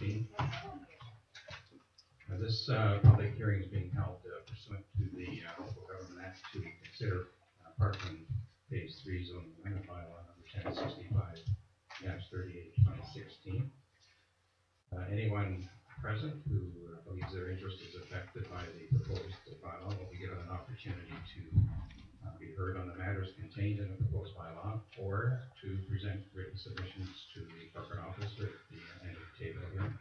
2016. This public hearing is being held pursuant to the Local Government Act to consider Parkland Phase 3 zoning amendment bylaw number 1065-38/2016. Anyone present who believes their interest is affected by the proposed bylaw will be given an opportunity to be heard on the matters contained in the proposed bylaw, or to present written submissions to the corporate officer at the end of the table here.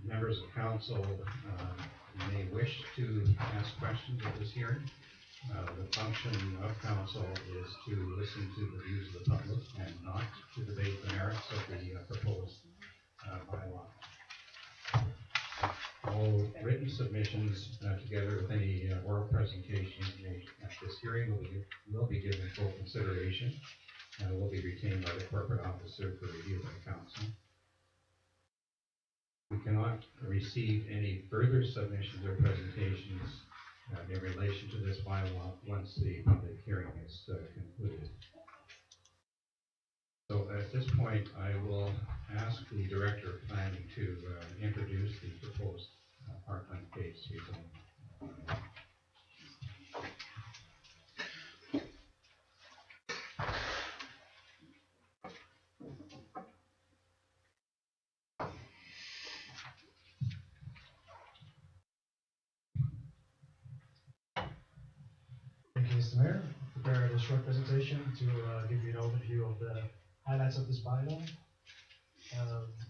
Members of council may wish to ask questions at this hearing. The function of council is to listen to the views of the public and not to debate the merits of the proposed bylaw. All written submissions, together with any oral presentations made at this hearing, will be given full consideration and will be retained by the corporate officer for review by council. We cannot receive any further submissions or presentations in relation to this bylaw once the public hearing is concluded. So at this point, I will ask the Director of Planning to introduce the proposed Parkland Phase 3 zoning. Thank you, Mr. Mayor. I prepared a short presentation to give you an overview of the highlights of this bylaw.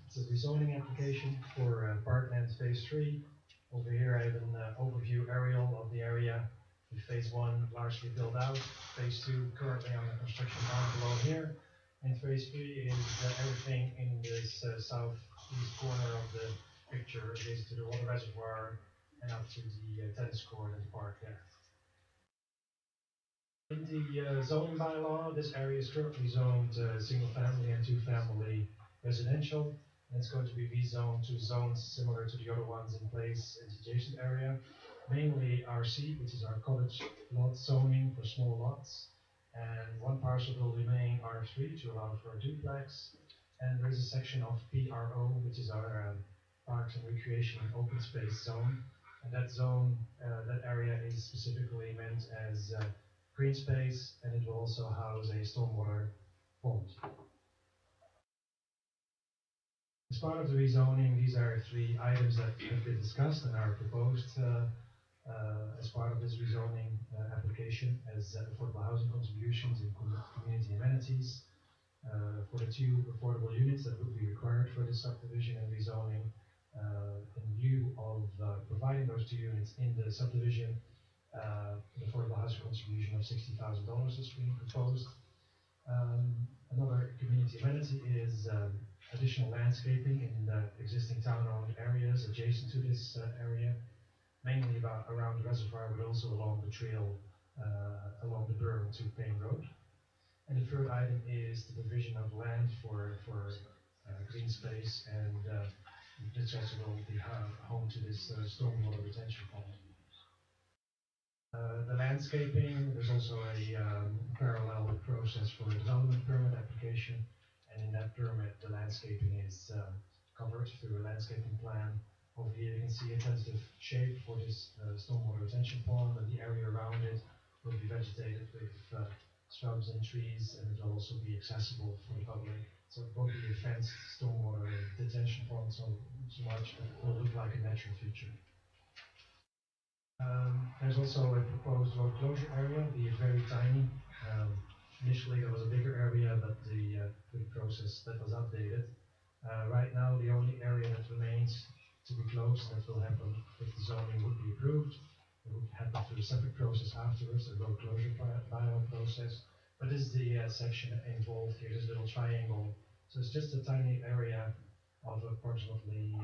It's a rezoning application for Parkland Phase 3. Over here I have an overview aerial of the area, with Phase 1 largely built out, Phase 2 currently under construction down below here, and Phase 3 is everything in this southeast corner of the picture, adjacent to the water reservoir and up to the tennis court and the park there. In the zoning bylaw, this area is currently zoned single family and two family residential, and it's going to be rezoned to zones similar to the other ones in place in the adjacent area, mainly RC, which is our cottage lot zoning for small lots, and one parcel will remain R3 to allow for a duplex, and there is a section of PRO, which is our Parks and Recreation and Open Space zone, and that zone, that area is specifically meant as green space, and it will also house a stormwater pond. As part of the rezoning, these are three items that have been discussed and are proposed as part of this rezoning application as affordable housing contributions and community amenities. For the two affordable units that would be required for this subdivision and rezoning, in lieu of providing those two units in the subdivision, an affordable housing contribution of $60,000 is being proposed. Another community amenity is additional landscaping in the existing town-owned areas adjacent to this area, mainly around the reservoir, but also along the trail, along the berm to Payne Road. And the third item is the provision of land for green space, and this also will be home to this stormwater retention pond. The landscaping, there's also a parallel process for a development permit application, and in that permit the landscaping is covered through a landscaping plan. Over here you can see a tentative shape for this stormwater retention pond, and the area around it will be vegetated with shrubs and trees, and it will also be accessible for the public. So it won't be a fenced stormwater detention pond so much, but it will look like a natural feature. There's also a proposed road closure area, albeit very tiny. Initially there was a bigger area, but the process that was updated. Right now the only area that remains to be closed, that will happen if the zoning would be approved. It would happen through a separate process afterwards, a road closure bylaw process. But this is the section involved here, this little triangle. So it's just a tiny area of approximately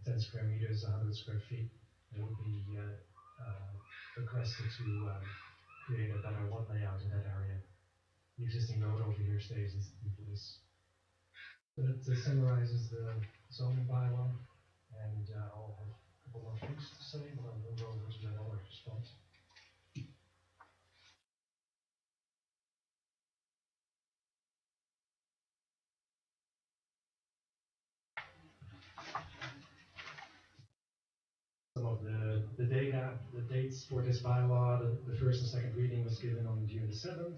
10 square meters, 100 square feet. It would be requested to create a better lot layout in that area. The existing road over here stays in place. So that summarizes the zoning bylaw, and I'll have a couple more things to say, but I'll move over to another response. the dates for this bylaw, the first and second reading was given on June the 7th.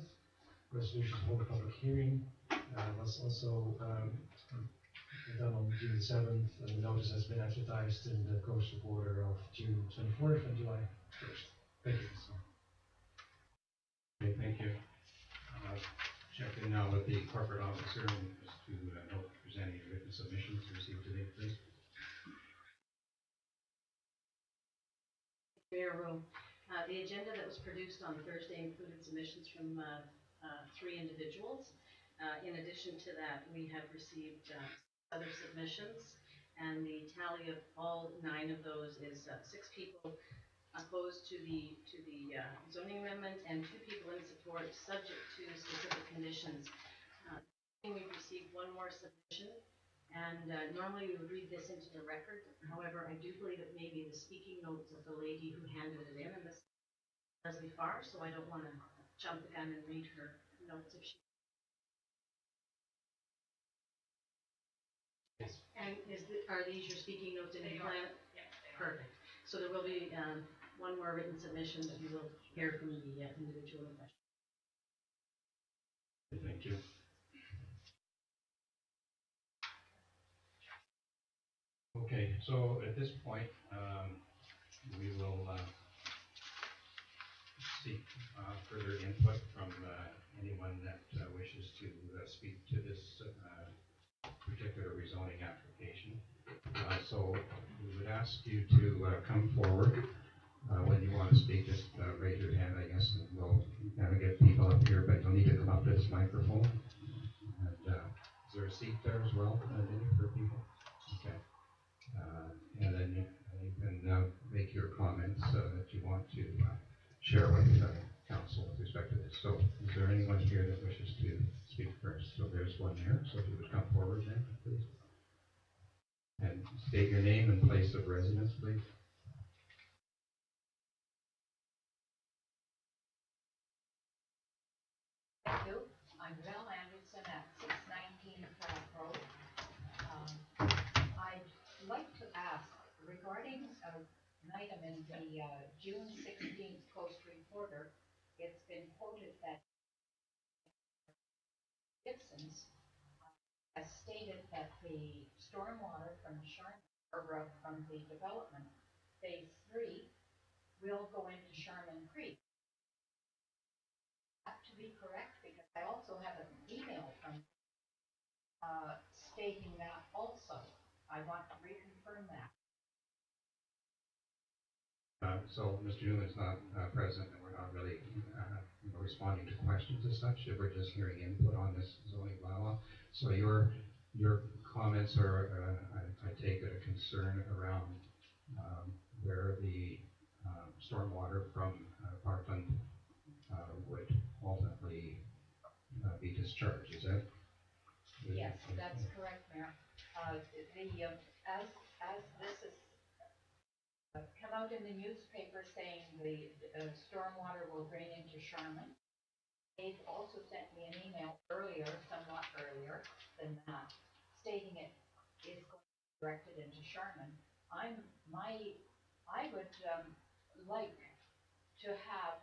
Resolution to hold a public hearing was also done on June 7th, and the notice has been advertised in the Coast Reporter of June 24th and July 1st. Thank you. Okay, thank you. Check in now with the corporate officer and just to note if there's any written submissions received today, please. Mayor Rowe, the agenda that was produced on Thursday included submissions from 3 individuals. In addition to that, we have received other submissions, and the tally of all 9 of those is 6 people opposed to the zoning amendment and 2 people in support, subject to specific conditions. We've received 1 more submission, and normally we would read this into the record. However, I do believe it may be the speaking notes of the lady who handed it in, and this is Leslie Farr, so I don't want to jump the gun and read her notes if she. Yes. And are these your speaking notes in the plan? Yeah. Perfect. So there will be 1 more written submission that you will hear from the individual in question. Thank you. Okay, so at this point, we will seek further input from anyone that wishes to speak to this particular rezoning application. So we would ask you to come forward when you want to speak. Just raise your hand, I guess, and we'll get people up here, but you'll need to come up to this microphone. And is there a seat there as well, for people? Okay. And then you can make your comments that you want to share with council with respect to this. So is there anyone here that wishes to speak first? So there's one there, so if you would come forward then, please. And state your name and place of residence, please. Thank you. I'm Val Anderson at 619 Pratt Road. I'd like to ask regarding an item in the June 16th Coast Reporter. It's been quoted that Gibsons has stated that the stormwater from from the development, phase 3, will go into Sharman Creek. That to be correct, because I also have an email from stating that also. I want to reconfirm that. So Mr. Newman's not present, and we're not really responding to questions as such. We're just hearing input on this zoning bylaw. So your comments are, I take it, a concern around where the stormwater from Parkland would ultimately be discharged. Is that? Yes, that's correct, Mayor. As this is come out in the newspaper saying the stormwater will drain into Sharman, they've also sent me an email earlier, somewhat earlier than that, stating it is going to be directed into Sharman. I would like to have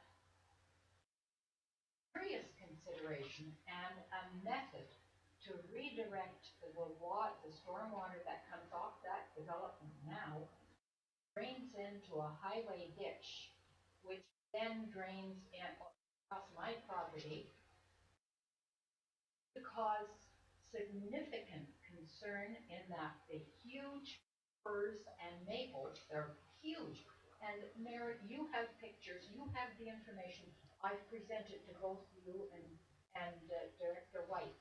serious consideration and a method to redirect the stormwater that comes off that development now, drains into a highway ditch, which then drains in across my property to cause significant concern in that the huge firs and maples, they're huge. And Mayor, you have pictures, you have the information. I've presented to both you and Director White,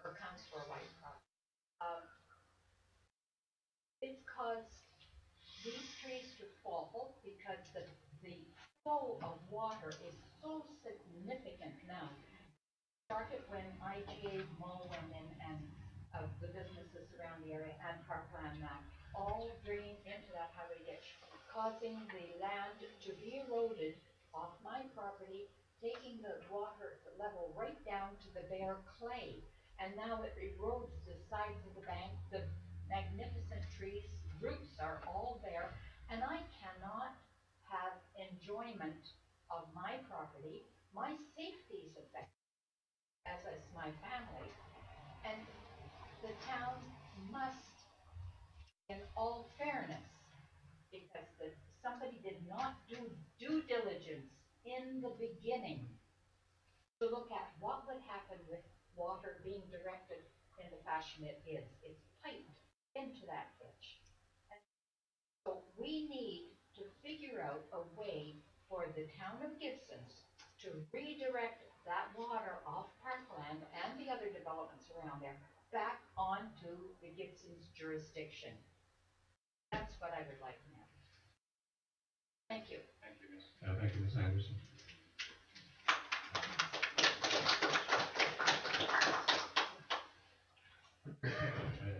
or Councillor White. It's caused these trees to fall because the flow of water is so significant now. Started when IGA Mall went in and the businesses around the area and Parkland Mac all drain into that highway ditch, causing the land to be eroded off my property, taking the water level right down to the bare clay. And now it erodes the sides of the bank. The magnificent trees, roots are all there, And I cannot have enjoyment of my property. My safety is affected, as is my family. And the town must, in all fairness, because somebody did not do due diligence in the beginning to look at what would happen with water being directed in the fashion it is. It's piped into that ditch. And so we need to figure out a way for the town of Gibsons to redirect that water off parkland and the other developments around there back onto the Gibsons jurisdiction. That's what I would like now. Thank you. Thank you, Ms. Anderson.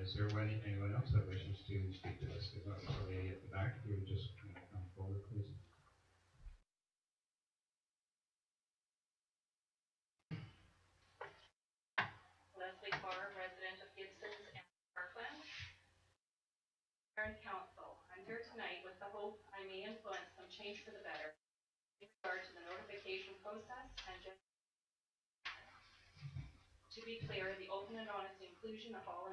Is there anyone else that wishes to speak to this? If not, the lady at the back, if you would just come forward, please. Leslie Carr, resident of Gibsons and Parkland. Mayor and Council, I'm here tonight with the hope I may influence some change for the better in regard to the notification process and just to be clear, the open and honest inclusion of all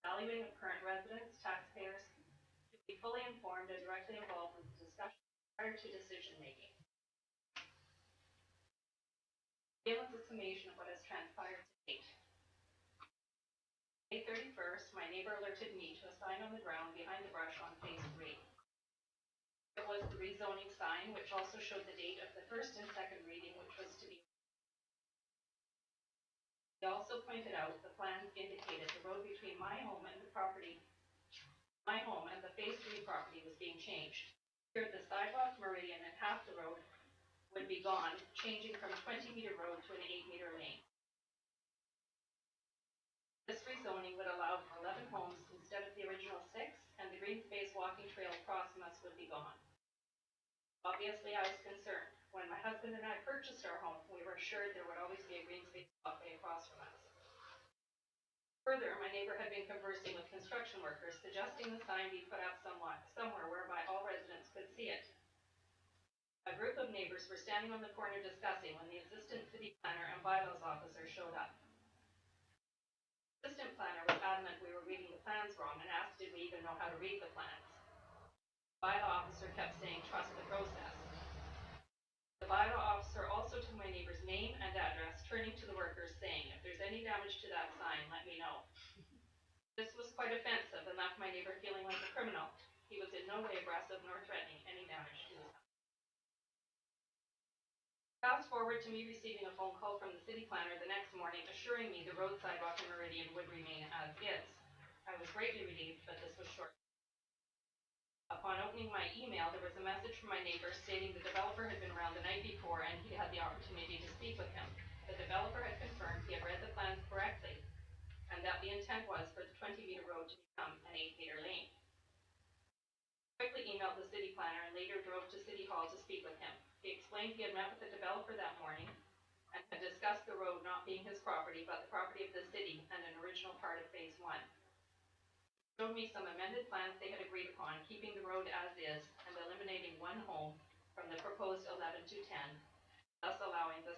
evaluating of current residents, taxpayers, to be fully informed and directly involved with the discussion prior to decision making. Begin with a summation of what has transpired to date. May 31st, my neighbor alerted me to a sign on the ground behind the brush on phase 3. It was the rezoning sign, which also showed the date of the first and second reading, which was to be. He also pointed out the plans indicated the road between my home and the phase 3 property was being changed. Here, the sidewalk meridian and half the road would be gone, changing from 20-meter road to an 8-meter lane. This rezoning would allow for 11 homes instead of the original 6, and the green space walking trail across from us would be gone. Obviously, I was concerned. When my husband and I purchased our home, we were assured there would always be a green space walkway across from us. Further, my neighbor had been conversing with construction workers, suggesting the sign be put up somewhere whereby all residents could see it. A group of neighbors were standing on the corner discussing when the assistant city planner and bylaws officer showed up. The assistant planner was adamant we were reading the plans wrong and asked did we even know how to read the plans. The bylaw officer kept saying trust the process. The bylaw officer also took my neighbor's name and address, turning to the workers saying, if there's any damage to that sign, let me know. This was quite offensive and left my neighbor feeling like a criminal. He was in no way aggressive nor threatening any damage to his house. Fast forward to me receiving a phone call from the city planner the next morning assuring me the road sidewalk and meridian would remain as is. I was greatly relieved, but this was short. Upon opening my email, there was a message from my neighbor stating the developer had been around the night before and he had the opportunity to speak with him. The developer had confirmed he had read the plans correctly and that the intent was for the 20-meter road to become an 8-meter lane. I quickly emailed the city planner and later drove to City Hall to speak with him. He explained he had met with the developer that morning and had discussed the road not being his property but the property of the city and an original part of phase 1. Showed me some amended plans they had agreed upon, keeping the road as is and eliminating one home from the proposed 11 to 10, thus allowing the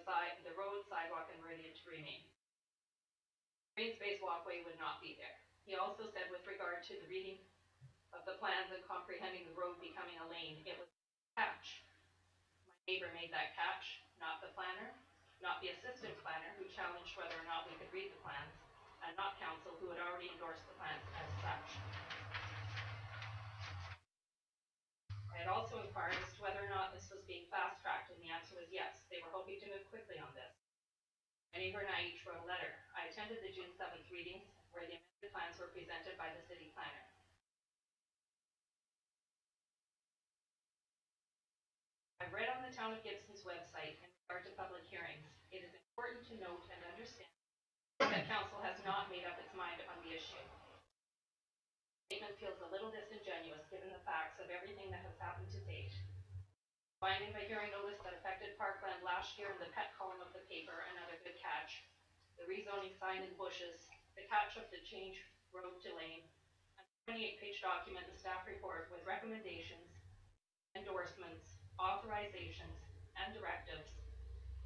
road, sidewalk, and meridian to remain. Green space walkway would not be there. He also said with regard to the reading of the plans and comprehending the road becoming a lane, it was a catch. My neighbor made that catch, not the planner, not the assistant planner who challenged whether or not we could read the plans, and not council who had already endorsed the plans as such. I had also inquired as to whether or not this was being fast-tracked, and the answer was yes. They were hoping to move quickly on this. My neighbor and I each wrote a letter. I attended the June 7th readings, where the amended plans were presented by the city planner. I read on the Town of Gibson's website in regard to public hearings. It is important to note and understand that council has not made up its mind on the issue. The statement feels a little disingenuous given the facts of everything that has happened to date. Finding the hearing notice that affected Parkland last year in the pet column of the paper, another good catch. The rezoning sign in bushes, the catch of the change road to lane, and 28-page document, the staff report with recommendations, endorsements, authorizations, and directives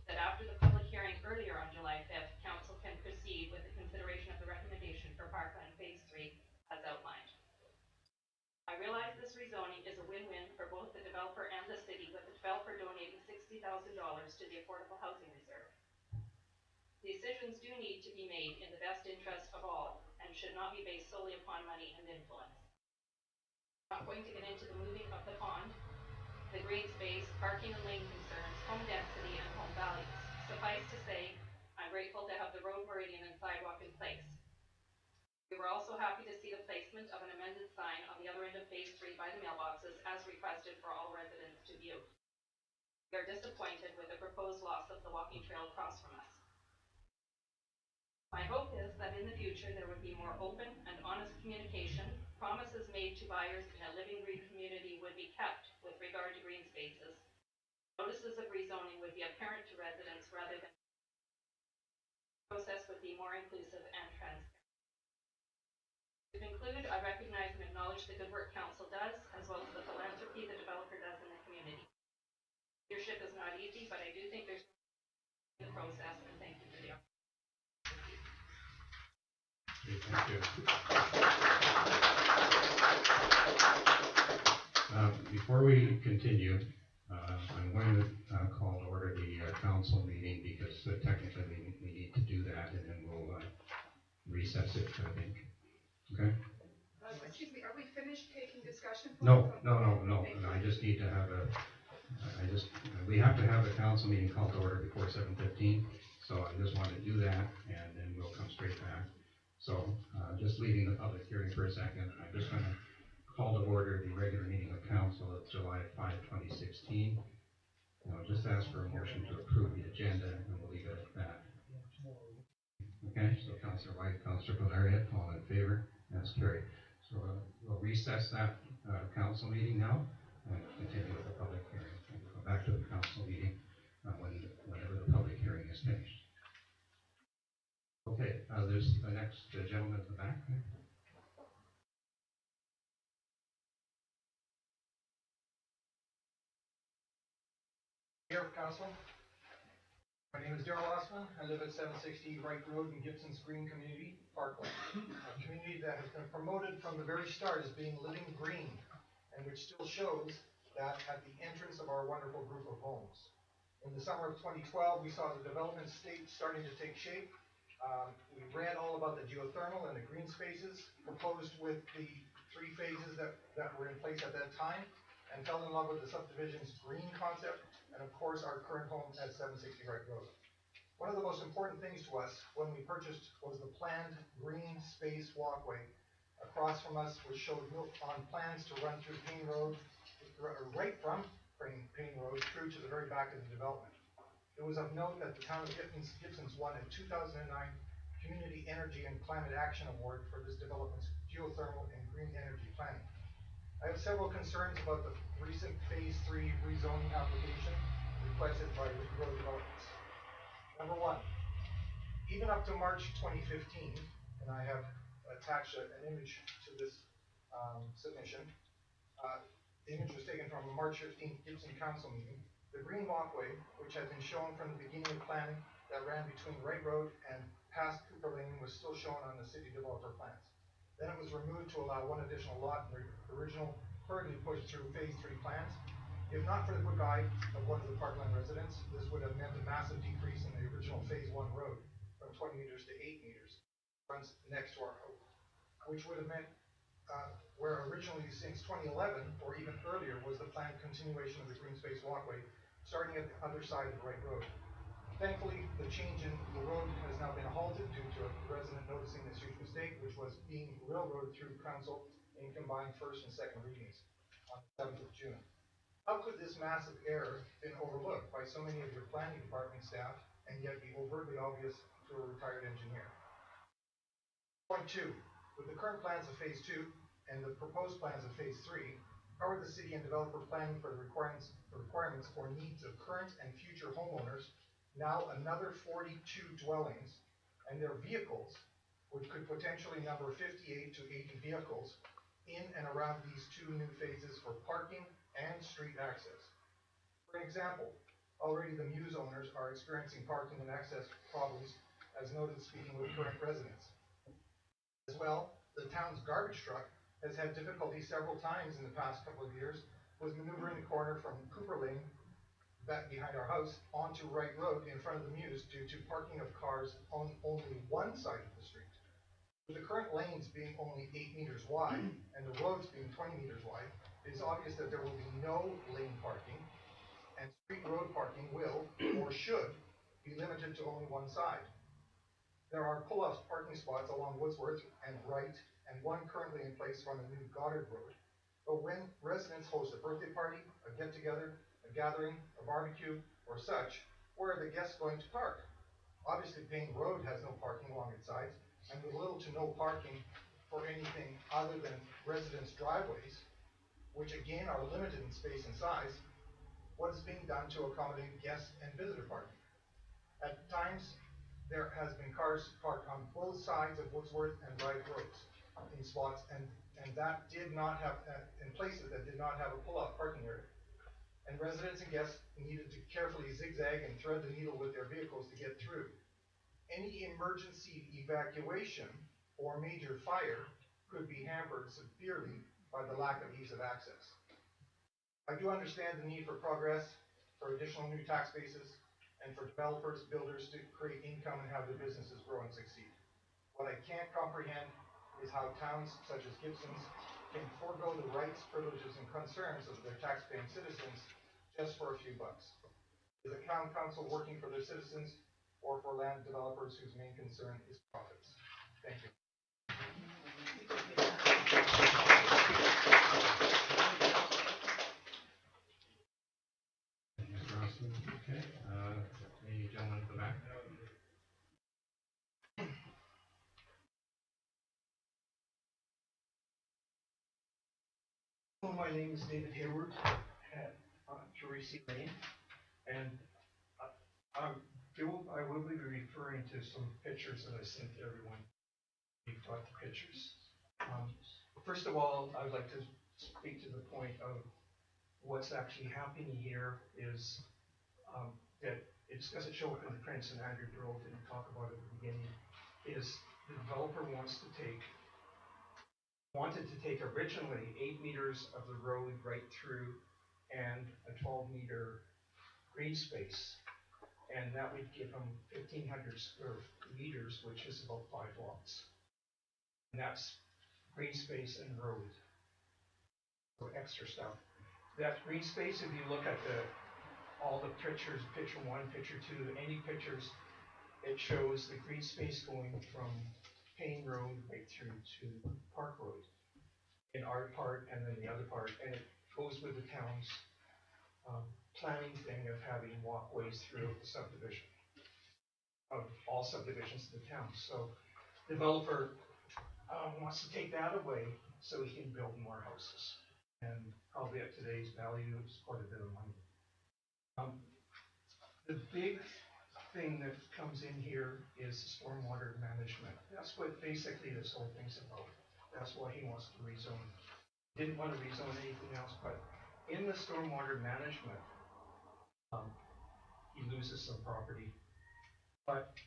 that after the public hearing earlier on July 5th, Council can proceed with the consideration of the recommendation for Parkland Phase 3 as outlined. I realize this rezoning is a win-win for both the developer and the city, with the developer donating $60,000 to the Affordable Housing Reserve. Decisions do need to be made in the best interest of all and should not be based solely upon money and influence. I'm not going to get into the moving of the pond, the green space, parking and lane concerns, home density, and home values. Suffice to say, I'm grateful to have the road meridian and sidewalk in place. We were also happy to see the placement of an amended sign on the other end of Phase 3 by the mailboxes as requested for all residents to view. We are disappointed with the proposed loss of the walking trail across from us. My hope is that in the future there would be more open and honest communication. Promises made to buyers in a living green community would be kept with regard to green spaces. Notices of rezoning would be apparent to residents rather than the process would be more inclusive and transparent. To conclude, I recognize and acknowledge the good work Council does, as well as the philanthropy the developer does in the community. Leadership is not easy, but I do think there's the process, and thank you for the opportunity. Thank you. Before we continue, I'm going to call to order the council meeting because technically we need to do that, and then we'll recess it, I think. Okay? Excuse me, are we finished taking discussion? No. I just need to have we have to have a council meeting called to order before 7:15. So I just want to do that, and then we'll come straight back. So just leaving the public hearing for a second, I'm just going to call to order the regular meeting of council of July 5, 2016. I'll just ask for a motion to approve the agenda, and we'll leave it at that. Okay, so Councillor White, Councillor Valeria, all in favor? That's carried. So we'll recess that council meeting now and continue with the public hearing. And we'll go back to the council meeting whenever the public hearing is finished. Okay, there's the next gentleman at the back there. Here, Council. My name is Darrell Osman. I live at 760 Wright Road in Gibsons Green Community, Parkland. A community that has been promoted from the very start as being living green, and which still shows that at the entrance of our wonderful group of homes. In the summer of 2012, we saw the development state starting to take shape. We read all about the geothermal and the green spaces proposed with the 3 phases that were in place at that time, and fell in love with the subdivision's green concept, and of course our current home at 760 Wright Road. One of the most important things to us when we purchased was the planned green space walkway across from us, which showed on plans to run through Payne Road, right from Payne Road through to the very back of the development. It was of note that the town of Gibsons won a 2009 Community Energy and Climate Action Award for this development's geothermal and green energy planning. I have several concerns about the recent Phase 3 rezoning application requested by Road Developments. Number 1, even up to March 2015, and I have attached an image to this submission. The image was taken from a March 15th Gibson Council meeting. The green walkway, which had been shown from the beginning of planning that ran between Wright Road and past Cooper Lane, was still shown on the city developer plans. Then it was removed to allow one additional lot in the original hurriedly pushed through Phase 3 plans. If not for the quick eye of one of the Parkland residents, this would have meant a massive decrease in the original Phase 1 road from 20 meters to 8 meters, runs next to our home, which would have meant where originally since 2011 or even earlier was the planned continuation of the green space walkway starting at the other side of the Wright Road. Thankfully, the change in the road has now been halted due to a resident noticing this huge mistake, which was being railroaded through council in combined first and second readings on the 7th of June. How could this massive error been overlooked by so many of your planning department staff and yet be overtly obvious to a retired engineer? Point 2, with the current plans of Phase 2 and the proposed plans of Phase 3, how are the city and developer planning for the requirements or needs of current and future homeowners, now another 42 dwellings, and their vehicles, which could potentially number 58 to 80 vehicles, in and around these two new phases for parking and street access. For example, already the Muse owners are experiencing parking and access problems, as noted speaking with current residents. As well, the town's garbage truck has had difficulty several times in the past couple of years with maneuvering the corner from Cooper Lane, back behind our house, onto Wright Road in front of the Muse due to parking of cars on only one side of the street. With the current lanes being only 8 meters wide and the roads being 20 meters wide, it is obvious that there will be no lane parking, and street road parking will, or should, be limited to only one side. There are pull-off parking spots along Woodsworth and Wright, and one currently in place on the new Goddard Road. But when residents host a birthday party, a get-together, a gathering, a barbecue, or such, where are the guests going to park? Obviously, Payne Road has no parking along its sides, and with little to no parking for anything other than residents' driveways, which again are limited in space and size. What is being done to accommodate guest and visitor parking? At times, there has been cars parked on both sides of Woodsworth and Wright Roads in spots, and that did not have, in places that did not have a pull-off parking area. And residents and guests needed to carefully zigzag and thread the needle with their vehicles to get through. Any emergency evacuation or major fire could be hampered severely by the lack of ease of access. I do understand the need for progress, for additional new tax bases, and for developers, builders to create income and have their businesses grow and succeed. What I can't comprehend is how towns such as Gibsons can forego the rights, privileges, and concerns of their tax-paying citizens just for a few bucks. Is the town council working for their citizens or for land developers whose main concern is profits? Thank you. Mr. Rossman, okay, any gentleman at the back? Well, my name is David Hayward at Teresi Lane, and I will be referring to some pictures that I sent to everyone. You've got the pictures. First of all, I would like to speak to the point of what's actually happening here is that it doesn't show up in the prints, and Andrew Durrell didn't talk about it at the beginning, is the developer wanted to take originally 8 meters of the road right through and a 12-meter green space, and that would give them 1,500 square meters, which is about 5 lots. And that's green space and road, so extra stuff. That green space, if you look at all the pictures, picture 1, picture 2, any pictures, it shows the green space going from Payne Road right through to Park Road in our part, and then the other part, and it goes with the town's planning thing of having walkways through the subdivision, of all subdivisions in the town. So developer wants to take that away so he can build more houses, and probably at today's value, it's quite a bit of money. The big thing that comes in here is stormwater management. That's what basically this whole thing's about. That's why he wants to rezone. Didn't want to rezone anything else, but in the stormwater management, he loses some property. But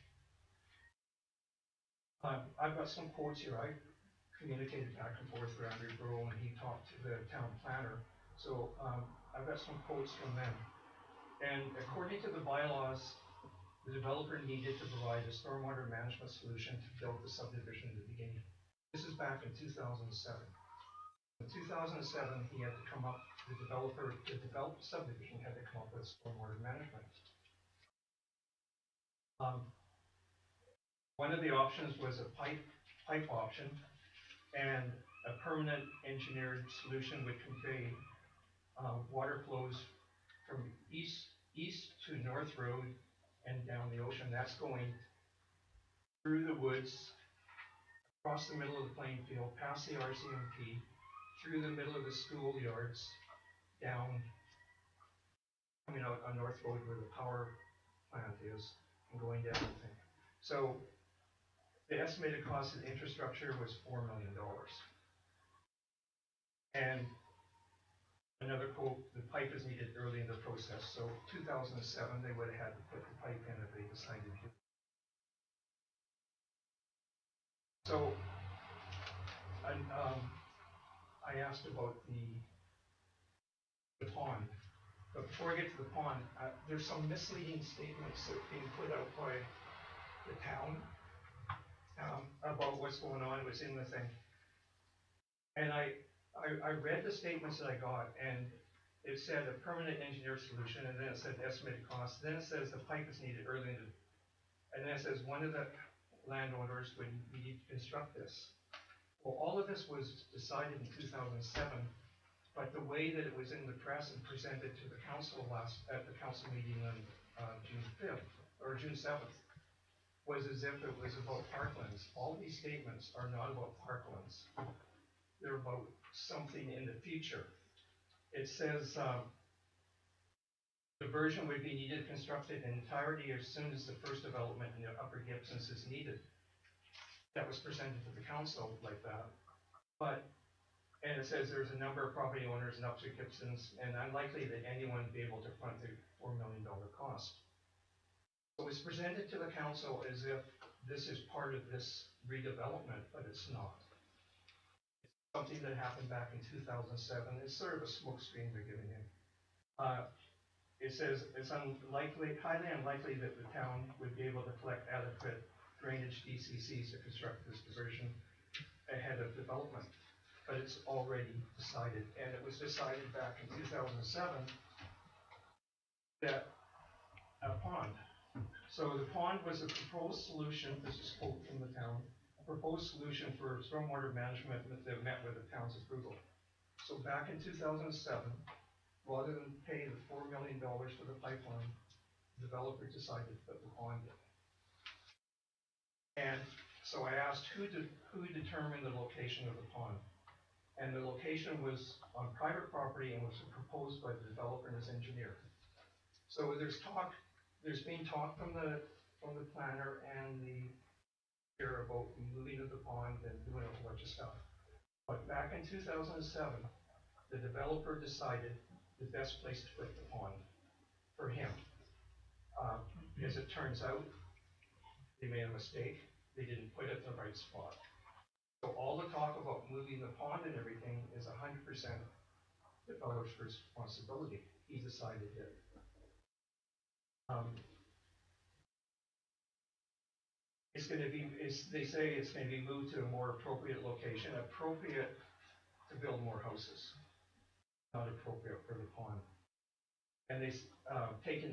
I've got some quotes here. I communicated back and forth with Andrew Burrow, and he talked to the town planner. So I've got some quotes from them. And according to the bylaws, the developer needed to provide a stormwater management solution to build the subdivision in the beginning. This is back in 2007. In 2007, he had to come up, the developer, to develop the subdivision, had to come up with stormwater management. One of the options was a pipe option, and a permanent engineered solution would convey water flows from east to North Road and down the ocean. That's going through the woods, across the middle of the playing field, past the RCMP, through the middle of the schoolyards, down, coming out on North Road where the power plant is, and going down the thing. So the estimated cost of the infrastructure was $4 million. And another quote, the pipe is needed early in the process, so 2007, they would have had to put the pipe in if they decided to. So, I asked about the pond, but before I get to the pond, there's some misleading statements that are being put out by the town about what's going on, what's in the thing. And I read the statements that I got, and it said a permanent engineer solution, and then it said estimated cost, then it says the pipe is needed early in the, and then it says one of the landowners would need to construct this. Well, all of this was decided in 2007, but the way that it was in the press and presented to the council at the council meeting on June 5th, or June 7th, was as if it was about parklands. All these statements are not about parklands. They're about something in the future. It says the version would be needed constructed in entirety as soon as the first development in the Upper Gibsons is needed. That was presented to the council like that. And it says there's a number of property owners in Upper Gibsons, and unlikely that anyone would be able to front the $4 million cost. So it's presented to the council as if this is part of this redevelopment, but it's not. Something that happened back in 2007. It's sort of a smokescreen they're giving you. It says it's unlikely, highly unlikely that the town would be able to collect adequate drainage DCCs to construct this diversion ahead of development. But it's already decided, and it was decided back in 2007 that a pond. So the pond was a proposed solution, this is a quote from the town, proposed solution for stormwater management that met with the town's approval. So back in 2007, rather than pay the $4 million for the pipeline, the developer decided to put the pond in. And so I asked who determined the location of the pond. And the location was on private property and was proposed by the developer and his engineer. So there's been talk from the planner and the here about moving of the pond and doing a whole bunch of stuff. But back in 2007, the developer decided the best place to put the pond for him. As it turns out, they made a mistake. They didn't put it in the right spot. So all the talk about moving the pond and everything is 100% the developer's responsibility. He decided it. It's going to be, they say it's going to be moved to a more appropriate location, appropriate to build more houses, not appropriate for the pond. And they've taken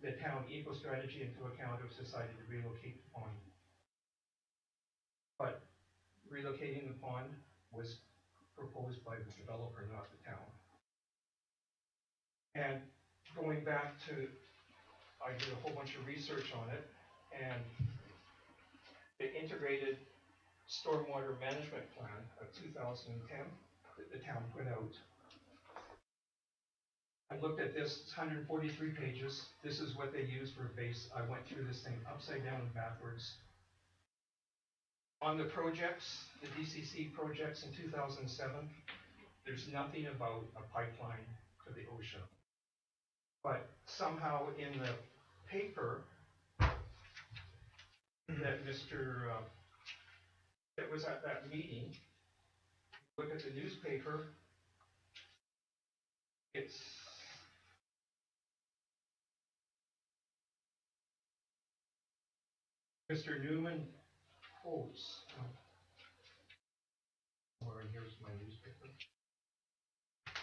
the town eco strategy into account. It was decided to relocate the pond. But relocating the pond was proposed by the developer, not the town. And going back to, I did a whole bunch of research on it, and the integrated stormwater management plan of 2010 that the town put out. I looked at this, it's 143 pages. This is what they use for a base. I went through this thing upside down and backwards. On the projects, the DCC projects in 2007, there's nothing about a pipeline to the ocean. But somehow in the paper that that was at that meeting, look at the newspaper, it's Mr. Newman quotes, here's my newspaper.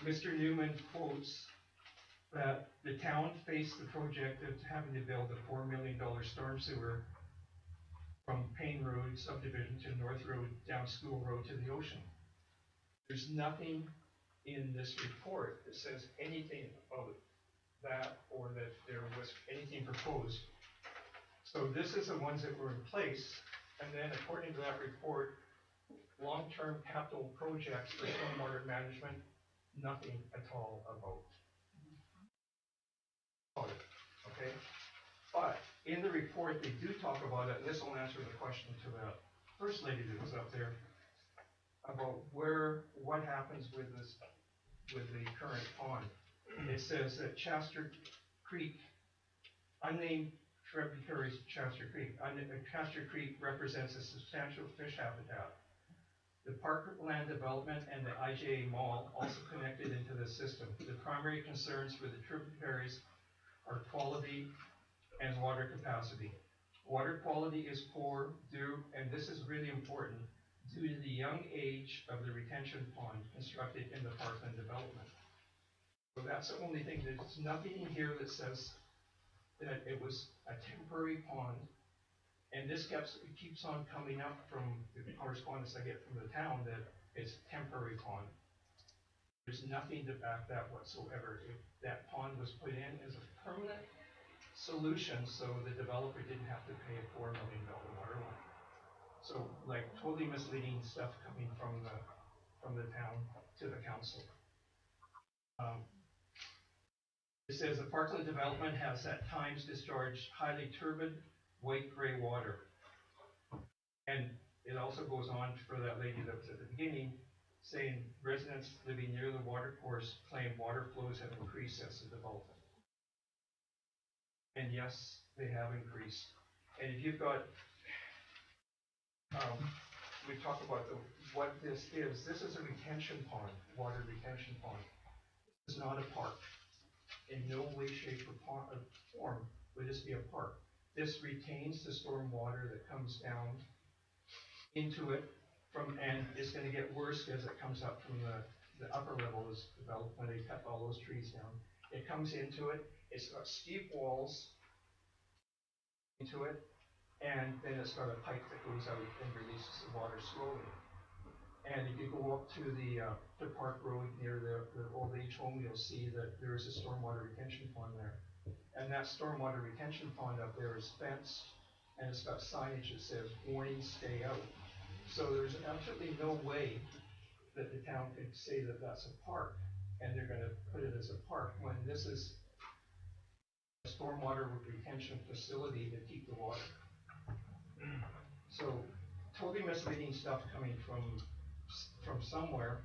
Mr. Newman quotes that the town faced the project of having to build a $4 million storm sewer from Payne Road subdivision to North Road, down School Road to the ocean. There's nothing in this report that says anything about that or that there was anything proposed. So this is the ones that were in place, and then according to that report, long-term capital projects for stormwater management, nothing at all about it, okay? But in the report, they do talk about it, and this will answer the question to the first lady that was up there. about what happens with this, with the current pond. It says that Chester Creek, unnamed tributaries of Chester Creek, Chester Creek represents a substantial fish habitat. The parkland development and the IGA Mall also connected into the system. The primary concerns for the tributaries are quality and water capacity. Water quality is poor due, and this is really important, due to the young age of the retention pond constructed in the parkland development. So that's the only thing. There's nothing in here that says that it was a temporary pond. And this keeps on coming up from the correspondence I get from the town that it's a temporary pond. There's nothing to back that whatsoever. If that pond was put in as a permanent solution, so the developer didn't have to pay a $4 million water line. So like totally misleading stuff coming from the town to the council. It says the parkland development has at times discharged highly turbid white-gray water. And it also goes on for that lady that was at the beginning, saying residents living near the water course claim water flows have increased since the development. And yes, they have increased. And if you've got, we talked about what this is. This is a retention pond, water retention pond. It's not a park. In no way, shape, or form would this be a park. This retains the storm water that comes down into it and it's going to get worse as it comes up from the upper level is developed when they cut all those trees down. It comes into it, it's got steep walls into it, and then it's got a pipe that goes out and releases the water slowly. And if you go up to the Park Road near the old age home, you'll see that there is a stormwater retention pond there. And that stormwater retention pond up there is fenced, and it's got signage that says, warning, stay out. So there's absolutely no way that the town could say that that's a park, and they're gonna put it as a park, when this is a stormwater retention facility to keep the water. So totally misleading stuff coming from somewhere.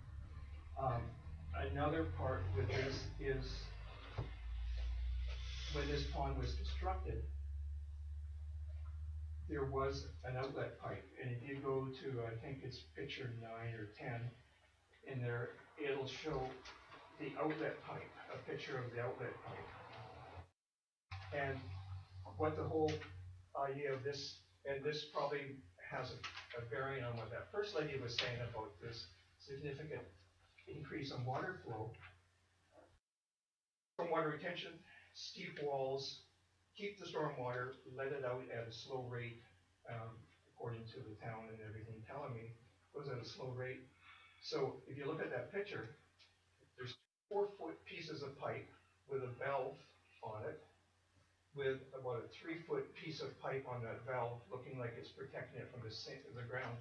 Another part with this is when this pond was constructed, there was an outlet pipe, and if you go to, I think it's picture 9 or 10, in there, it'll show the outlet pipe, a picture of the outlet pipe. And what the whole idea of this, and this probably has a bearing on what that first lady was saying about this significant increase in water flow. Stormwater retention, steep walls, keep the stormwater, let it out at a slow rate, according to the town and everything telling me, goes at a slow rate. So if you look at that picture, there's 4-foot pieces of pipe with a valve on it, with about a 3-foot piece of pipe on that valve looking like it's protecting it from the ground,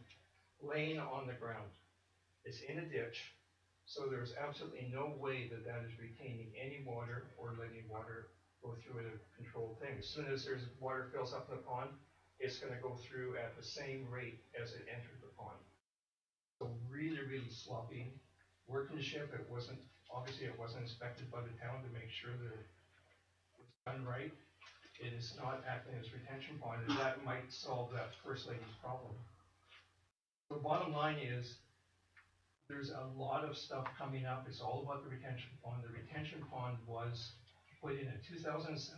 laying on the ground. It's in a ditch, so there's absolutely no way that that is retaining any water or letting water go through at a controlled thing. As soon as there's water fills up the pond, it's going to go through at the same rate as it entered the pond. So really, really sloppy workmanship. It wasn't inspected by the town to make sure that it was done right. It is not acting as retention pond, and that might solve that first lady's problem. The bottom line is, there's a lot of stuff coming up. It's all about the retention pond. The retention pond was put in 2007,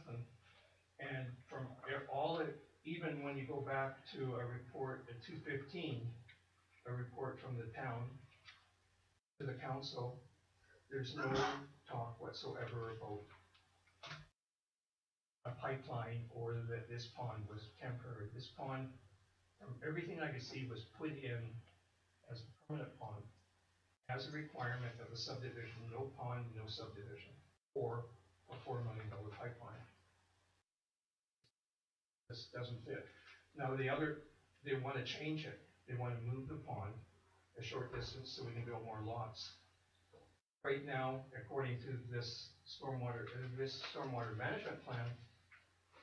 and from all it, even when you go back to a report at 2015, a report from the town to the council, there's no talk whatsoever about a pipeline or that this pond was temporary. This pond, from everything I could see, was put in as a permanent pond, as a requirement of the subdivision, no pond, no subdivision, or a $4 million pipeline. This doesn't fit. Now they want to change it. They want to move the pond a short distance so we can build more lots. Right now, according to this stormwater management plan,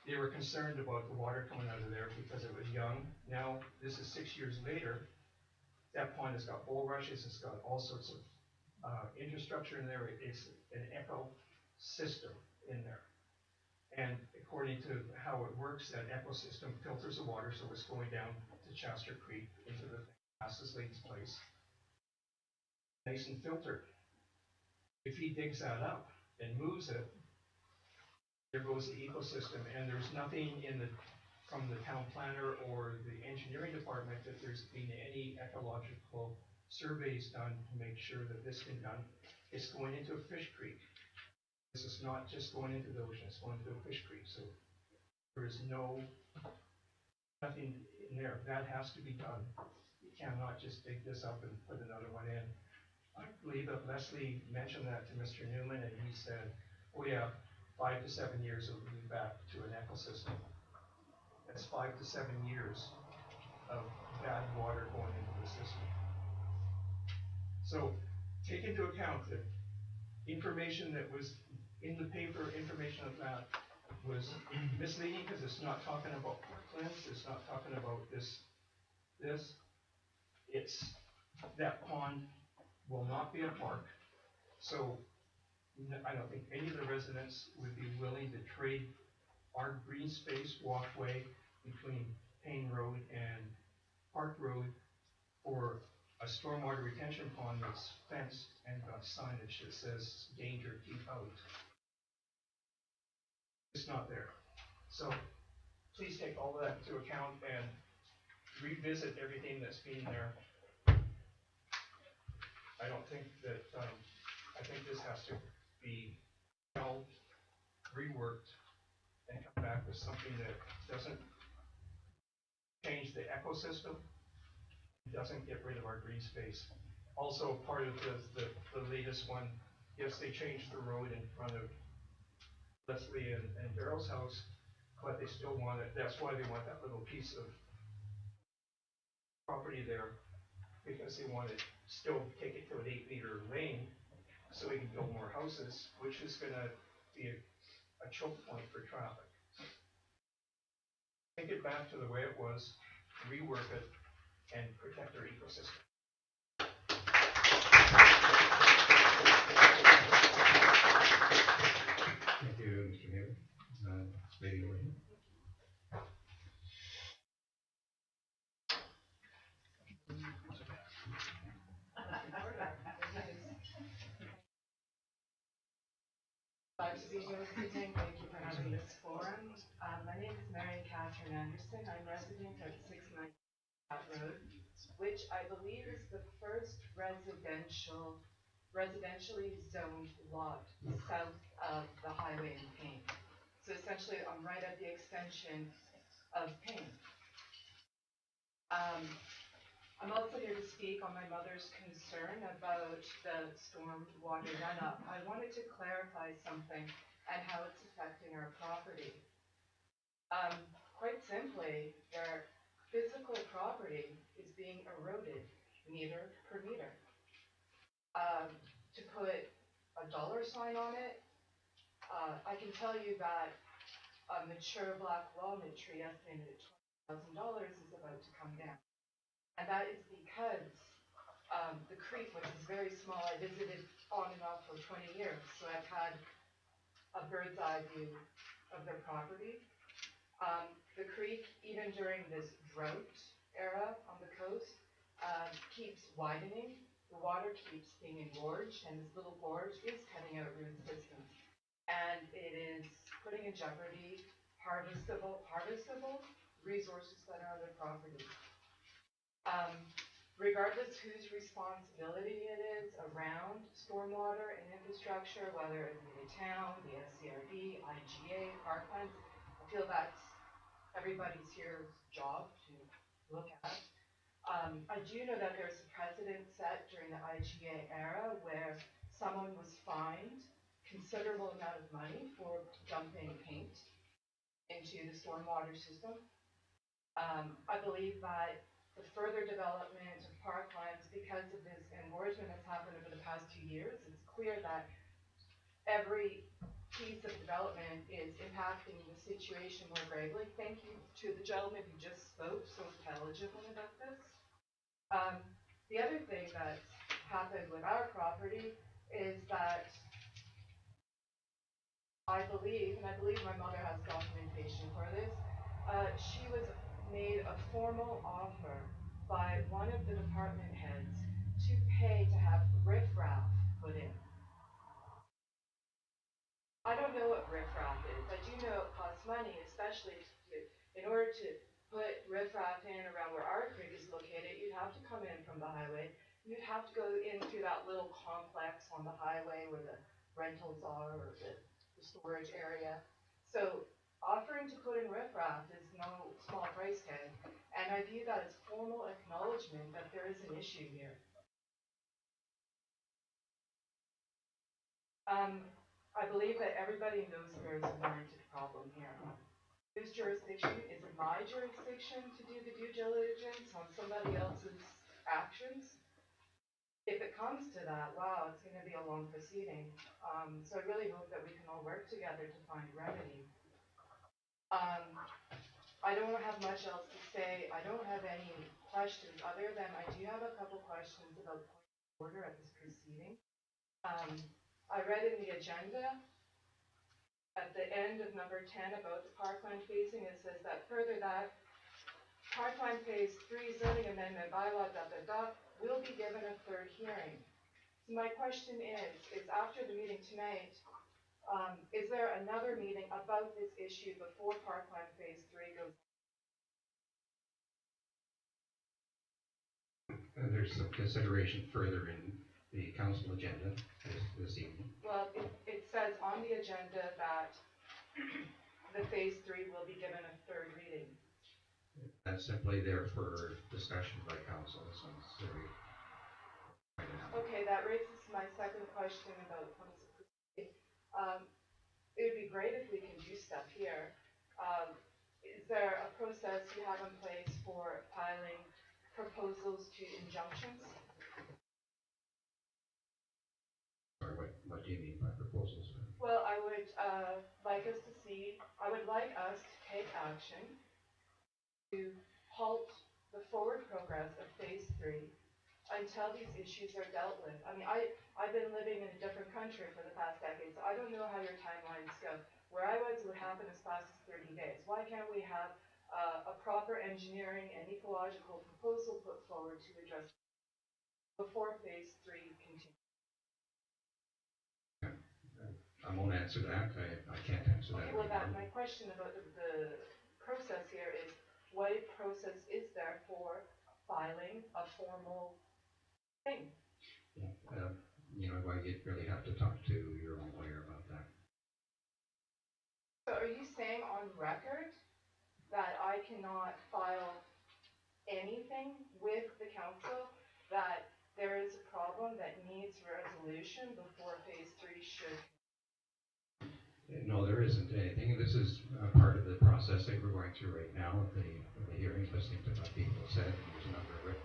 they were concerned about the water coming out of there because it was young. Now, this is 6 years later. That pond has got bulrushes, it's got all sorts of infrastructure in there. It's an ecosystem in there. And according to how it works, that ecosystem filters the water, so it's going down to Chester Creek into the fastest Lake's place. Nice and filtered. If he digs that up and moves it, there goes the ecosystem, and there's nothing from the town planner or the engineering department that there's been any ecological surveys done to make sure that this can be done. It's going into a fish creek. This is not just going into the ocean, it's going into a fish creek. So there is nothing in there. That has to be done. You cannot just dig this up and put another one in. I believe that Leslie mentioned that to Mr. Newman, and he said, oh yeah, 5 to 7 years it will be back to an ecosystem. That's 5 to 7 years of bad water going into the system. So take into account that information that was in the paper, information of that was misleading because it's not talking about parklands, it's not talking about this. It's that pond will not be a park. So I don't think any of the residents would be willing to trade our green space walkway between Payne Road and Park Road for a stormwater retention pond that's fenced and got signage that says danger, keep out. It's not there. So please take all of that into account and revisit everything that's been there. I don't think that, I think this has to be held, reworked, and come back with something that doesn't change the ecosystem, doesn't get rid of our green space. Also, part of the latest one, yes, they changed the road in front of Leslie and Daryl's house, but they still want it. That's why they want that little piece of property there, because they want to still take it to an 8-meter lane so we can build more houses, which is going to be a choke point for traffic. Take it back to the way it was, rework it, and protect our ecosystem. Thank you, Mr. Haley. Lady over here. Glad to be here this evening. Thank you for having this forum. My name is Mary Catherine Anderson. I'm resident at 690 Road, which I believe is the first residentially zoned lot south of the highway in Payne. So essentially, I'm right at the extension of Payne. I'm also here to speak on my mother's concern about the storm water runoff. I wanted to clarify something and how it's affecting our property. Quite simply, their physical property is being eroded meter per meter. To put a dollar sign on it, I can tell you that a mature black walnut tree estimated at $20,000 is about to come down. And that is because the creek, which is very small, I visited on and off for 20 years, so I've had a bird's eye view of their property. The creek, even during this drought era on the coast, keeps widening. The water keeps being engorged, and this little gorge is cutting out root systems. And it is putting in jeopardy harvestable resources that are on their property. Regardless whose responsibility it is around stormwater and infrastructure, whether it be the town, the SCRD, IGA, parklands, I feel that's everybody's here's job to look at. I do know that there's a precedent set during the IGA era where someone was fined considerable amount of money for dumping paint into the stormwater system. I believe that the further development of parklands, because of this engorgement that's happened over the past 2 years, it's clear that every piece of development is impacting the situation more gravely. Thank you to the gentleman who just spoke so intelligently about this. The other thing that's happened with our property is that I believe, and I believe my mother has documentation for this, she was made a formal offer by one of the department heads to pay to have riffraff put in. I don't know what riffraff is. I do know it costs money, especially in order to put riffraff in around where our creek is located, you'd have to come in from the highway. You'd have to go in through that little complex on the highway where the rentals are or the storage area. So offering to put in riffraff is no small price tag, and I view that as formal acknowledgement that there is an issue here. I believe that everybody knows there is a warranted problem here. Whose jurisdiction? Is it my jurisdiction to do the due diligence on somebody else's actions? If it comes to that, wow, it's going to be a long proceeding. So I really hope that we can all work together to find a remedy. I don't have much else to say. I don't have any questions other than I do have a couple questions about point of order at this proceeding. I read in the agenda at the end of number 10 about the parkland phasing, it says that further that parkland phase 3 zoning amendment bylaw will be given a third hearing. So my question is after the meeting tonight, is there another meeting about this issue before parkland phase 3 goes? There's some consideration further in the council agenda this evening. Well, it says on the agenda that the phase 3 will be given a third reading. That's simply there for discussion by council. Okay, that raises my second question about council proceeding. It would be great if we can do stuff here. Is there a process you have in place for filing proposals to injunctions? Sorry, what do you mean by proposals? Well, I would like us to take action to halt the forward progress of phase 3 until these issues are dealt with. I mean, I've been living in a different country for the past decade, so I don't know how your timelines go. Where I was, it would happen as fast as 30 days. Why can't we have a proper engineering and ecological proposal put forward to address before phase 3 continues? I won't answer that. I can't answer that. Okay, well, my question about the process here is, what process is there for filing a formal thing? Yeah, you'd really have to talk to your own lawyer about that. So are you saying on record that I cannot file anything with the council, that there is a problem that needs resolution before phase 3 should? No, there isn't anything. This is part of the process that we're going through right now with the hearing, listening to what people have said. There's a number of written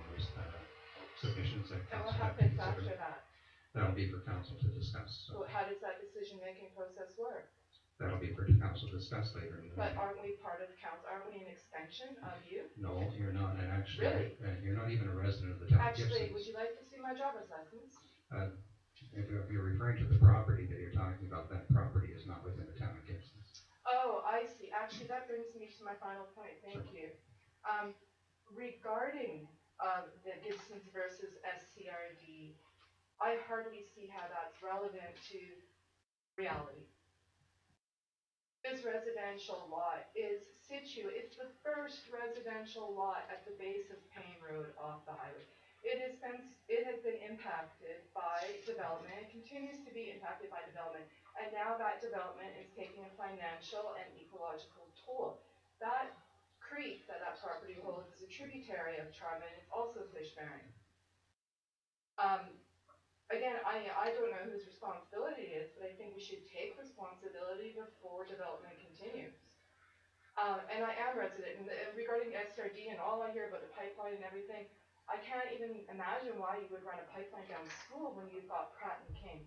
submissions that And council what have to happens consider. after that? That'll be for council to discuss. So how does that decision-making process work? That'll be for the council to discuss later. But aren't we part of council? Aren't we an extension of you? No, you're not. And actually, Really? You're not even a resident of the town of Actually, Gibsons. would you like to see my driver's license? If you're referring to the property that you're talking about, that property is not within the town of Gibsons. Oh, I see. Actually, that brings me to my final point. Thank you. Regarding the Gibsons versus SCRD, I hardly see how that's relevant to reality. This residential lot is it's the first residential lot at the base of Payne Road off the highway. It has been impacted by development, it continues to be impacted by development, and now that development is taking a financial and ecological toll. That creek that property holds is a tributary of Charman, it's also fish-bearing. Again, I don't know whose responsibility it is, but I think we should take responsibility before development continues. And I am resident, and regarding SRD and all I hear about the pipeline and everything, I can't even imagine why you would run a pipeline down the school when you've got Pratt and King.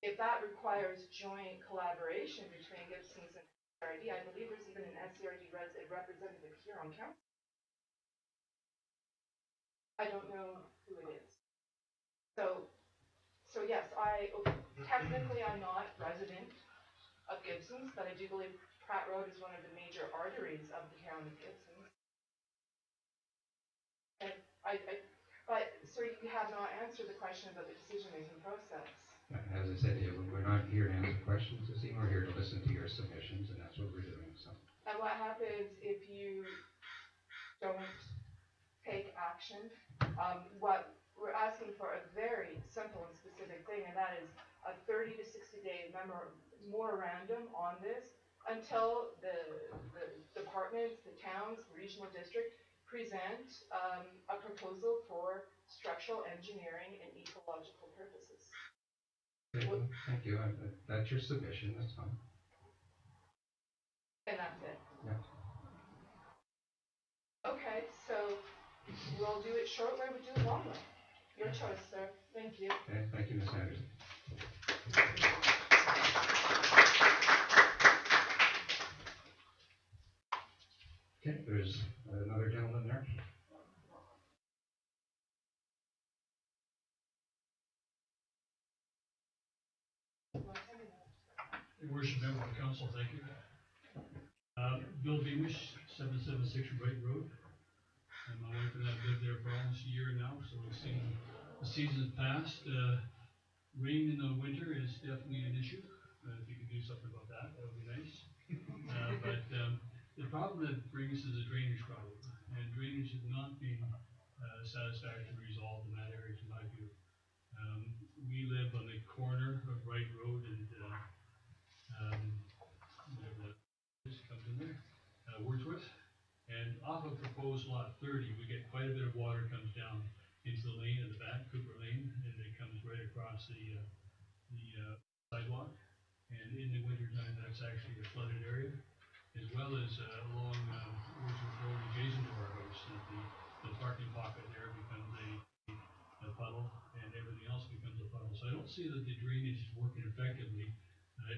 If that requires joint collaboration between Gibsons and SRD, I believe there's even an SRD representative here on council. I don't know who it is. So yes, technically I'm not resident of Gibsons, but I do believe Pratt Road is one of the major arteries of the town of Gibsons. And but sir, you have not answered the question about the decision-making process. As I said, we're not here to answer questions this evening, we're here to listen to your submissions, and that's what we're doing, so. And what happens if you don't take action? What we're asking for a very simple and specific thing, and that is a 30 to 60 day memorandum on this until the departments, the towns, regional district present a proposal for structural engineering and ecological purposes. Okay, well, thank you, that's your submission, that's fine. And that's it. Yeah. Okay, so we'll do it short way, we'll do it long way. Your choice, sir. Thank you. Okay, thank you, Ms. Anderson. Okay, there's another gentleman there. Your worship, member of the council, thank you. Bill Beamish, 776 Wright Road. And my wife and I have lived there for almost a year now, so we've seen the seasons past. Rain in the winter is definitely an issue. If you could do something about that, that would be nice. But the problem that brings is a drainage problem. And drainage has not been satisfactorily resolved in that area, in my view. We live on the corner of Wright Road and whatever that comes in there, Wordsworth. And off of proposed lot 30, we get quite a bit of water comes down into the lane at the back, Cooper Lane, and it comes right across the sidewalk. And in the winter time, that's actually a flooded area, as well as along Wordsworth Road adjacent to our house. The parking pocket there becomes a puddle, and everything else becomes a puddle. So I don't see that the drainage is working effectively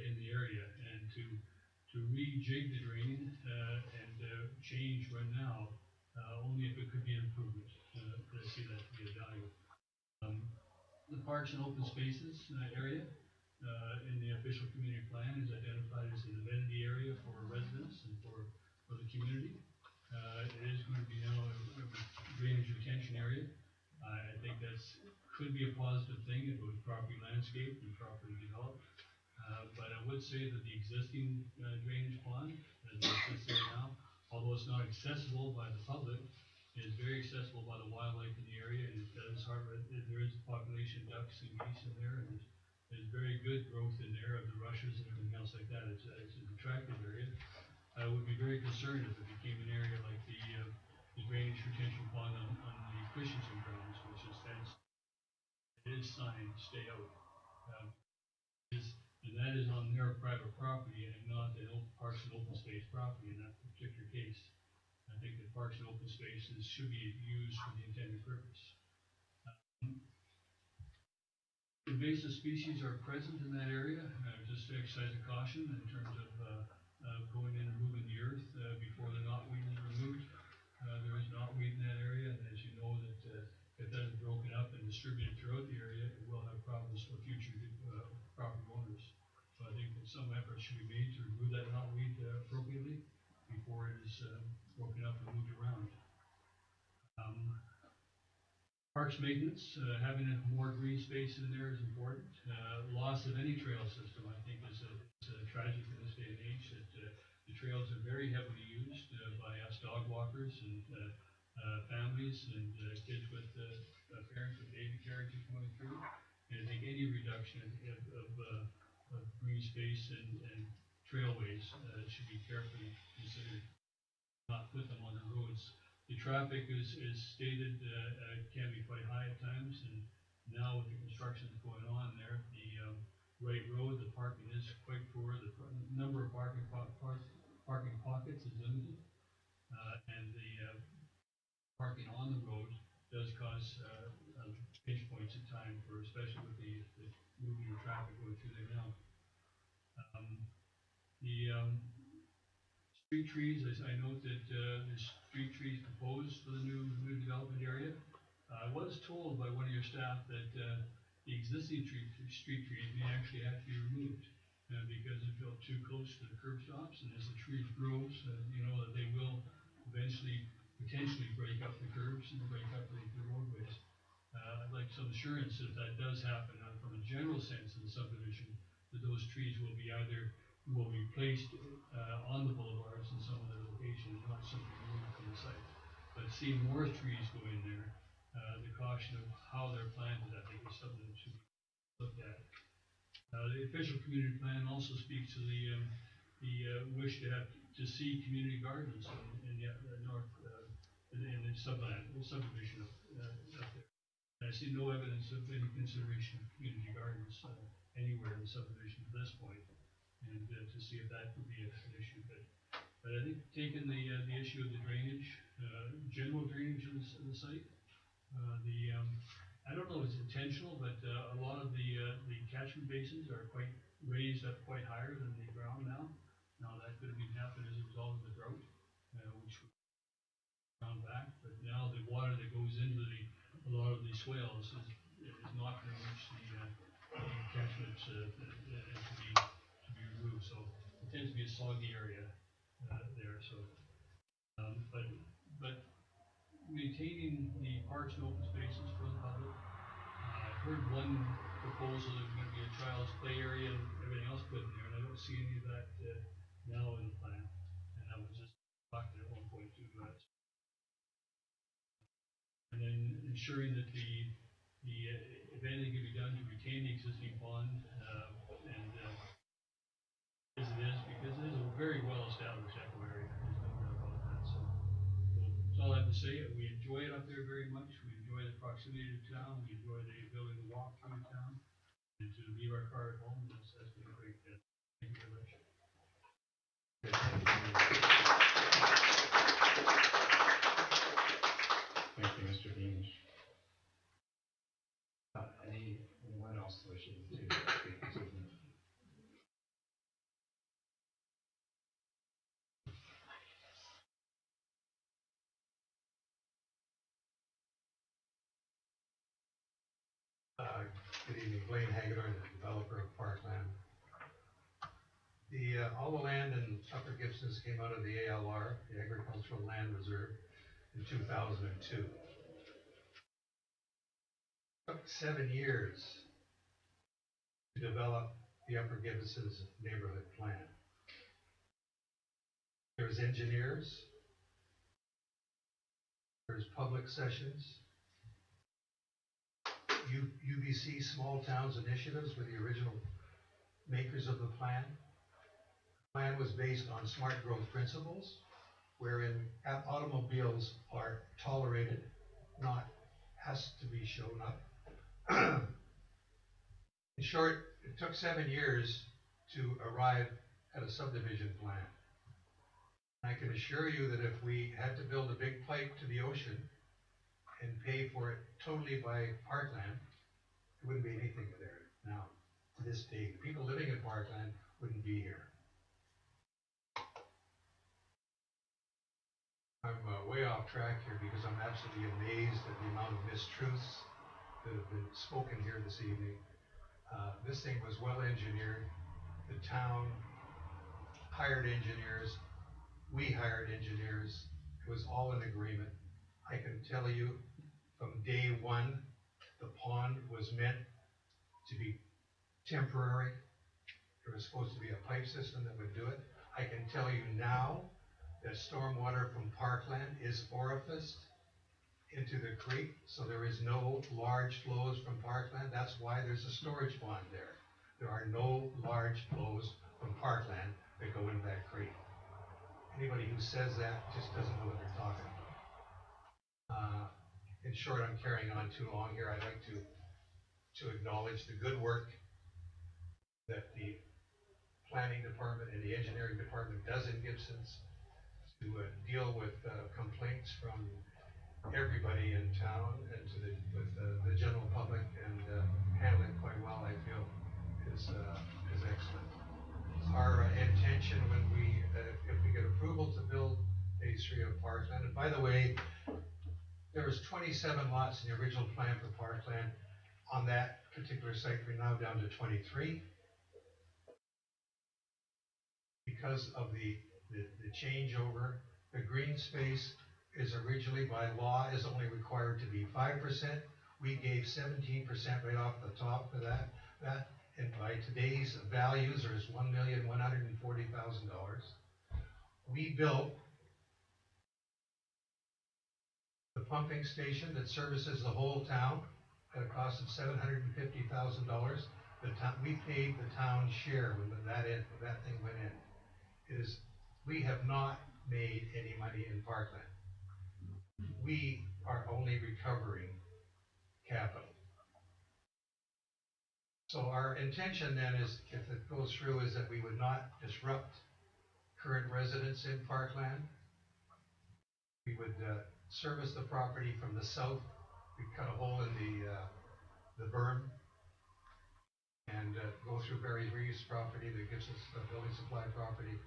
in the area, and to rejig the drain and change right now, only if it could be an improvement. I see that to be a value. The parks and open spaces area in the official community plan is identified as an amenity area for residents and for the community. It is going to be now a drainage retention area. I think could be a positive thing if it was properly landscaped and properly developed. But I would say that the existing drainage pond, as it sits there now, although it's not accessible by the public, is very accessible by the wildlife in the area, and there is population ducks and geese in there, and there's very good growth in there of the rushes and everything else like that. It's an attractive area. I would be very concerned if it became an area like the drainage retention pond on the Christensen grounds, which is fenced. It is signed, stay out. And that is on their private property and not the parks and open space property in that particular case. I think that parks and open spaces should be used for the intended purpose. Invasive species are present in that area. Just to exercise a caution in terms of going in and moving the earth before the knotweed is removed. There is knotweed in that area, and as you know, that if that is broken up and distributed throughout the area, it will have problems for future property owners. So I think that some effort should be made to remove that knotweed appropriately before it is broken up and moved around. Parks maintenance, having more green space in there is important. Loss of any trail system, I think, is tragic in this day and age. That the trails are very heavily used by us dog walkers and families and kids with parents with baby carriages going through. And I think any reduction of green space and trailways should be carefully considered. Not put them on the roads. The traffic is stated can be quite high at times, and now with the construction that's going on there, the Wright Road, the parking is quite poor. The number of parking pockets is limited, and the parking on the road does cause pinch points at time for, especially with the moving of traffic going through there now. Street trees, as I note that the street trees proposed for the new development area was told by one of your staff that, the existing street trees may actually have to be removed, because it felt too close to the curb stops, and as the tree grows, you know, that they will eventually, potentially break up the curbs and break up the roadways. I'd like some assurance that that does happen, from a general sense in the subdivision, that those trees will be placed, on the boulevards in some of the locations, not simply removed from the site. But seeing more trees go in there, the caution of how they're planted, I think is something that should be looked at. The official community plan also speaks to the wish to see community gardens in the north, in the subdivision up there. And I see no evidence of any consideration of community gardens anywhere in the subdivision at this point, and to see if that would be an issue. But I think taking the issue of the drainage, general drainage of the site, I don't know if it's intentional, but a lot of the catchment basins are quite raised up quite higher than the ground now. Now that could have been happened as a result of the drought, which would ground back. But now the water that goes into a lot of these swales is not going to reach the catchments to be removed. So it tends to be a soggy area there. So, but maintaining the parks and open spaces for the public. I've heard one proposal there's going to be a child's play area and everything else put in there, and I don't see any of that now in the plan. And I was just talking at one point to and then ensuring that if anything can be done to retain the existing pond, and as it is, because it is a very well established eco area. There's no doubt about that. So that's all I have to say. We enjoy it up there very much. We enjoy the proximity to town. We enjoy the ability to walk through town and to leave our car at home. That's been a great fit. Thank you very much. Thank you, Mr. Beamish. Anyone else wishing to speak this evening? Good evening, Blaine Hagedorn, the developer of Parkland. All the land in Upper Gibsons came out of the ALR, the Agricultural Land Reserve, in 2002. It took 7 years to develop the Upper Gibsons neighborhood plan. There's engineers, there's public sessions, UBC Small Towns Initiatives were the original makers of the plan. The plan was based on smart growth principles, wherein automobiles are tolerated, not has to be shown up. In short, it took 7 years to arrive at a subdivision plan. I can assure you that if we had to build a big pipe to the ocean and pay for it totally by Parkland, there wouldn't be anything there now, to this day. The people living in Parkland wouldn't be here. I'm way off track here because I'm absolutely amazed at the amount of mistruths that have been spoken here this evening. This thing was well engineered. The town hired engineers. We hired engineers. It was all in agreement. I can tell you from day one, the pond was meant to be temporary. There was supposed to be a pipe system that would do it. I can tell you now that stormwater from Parkland is orificed into the creek, so there is no large flows from Parkland. That's why there's a storage pond there. There are no large flows from Parkland that go into that creek. Anybody who says that just doesn't know what they're talking about. In short, I'm carrying on too long here. I'd like to acknowledge the good work that the planning department and the engineering department does in Gibsons to deal with complaints from everybody in town and with the general public, and handle it quite well, I feel, is excellent. Our intention when if we get approval to build phase 3 of Parkland, and by the way, There was 27 lots in the original plan for parkland. On that particular site, we're now down to 23. Because of the changeover, the green space is originally by law is only required to be 5%. We gave 17% right off the top for that, and by today's values, there's $1,140,000. We built the pumping station that services the whole town at a cost of $750,000. We paid the town's share when that thing went in. We have not made any money in Parkland. We are only recovering capital. So our intention then is, if it goes through, is that we would not disrupt current residents in Parkland. We would service the property from the south. We cut a hole in the berm and go through Barry Reeves' property, the Gibsons building supply property,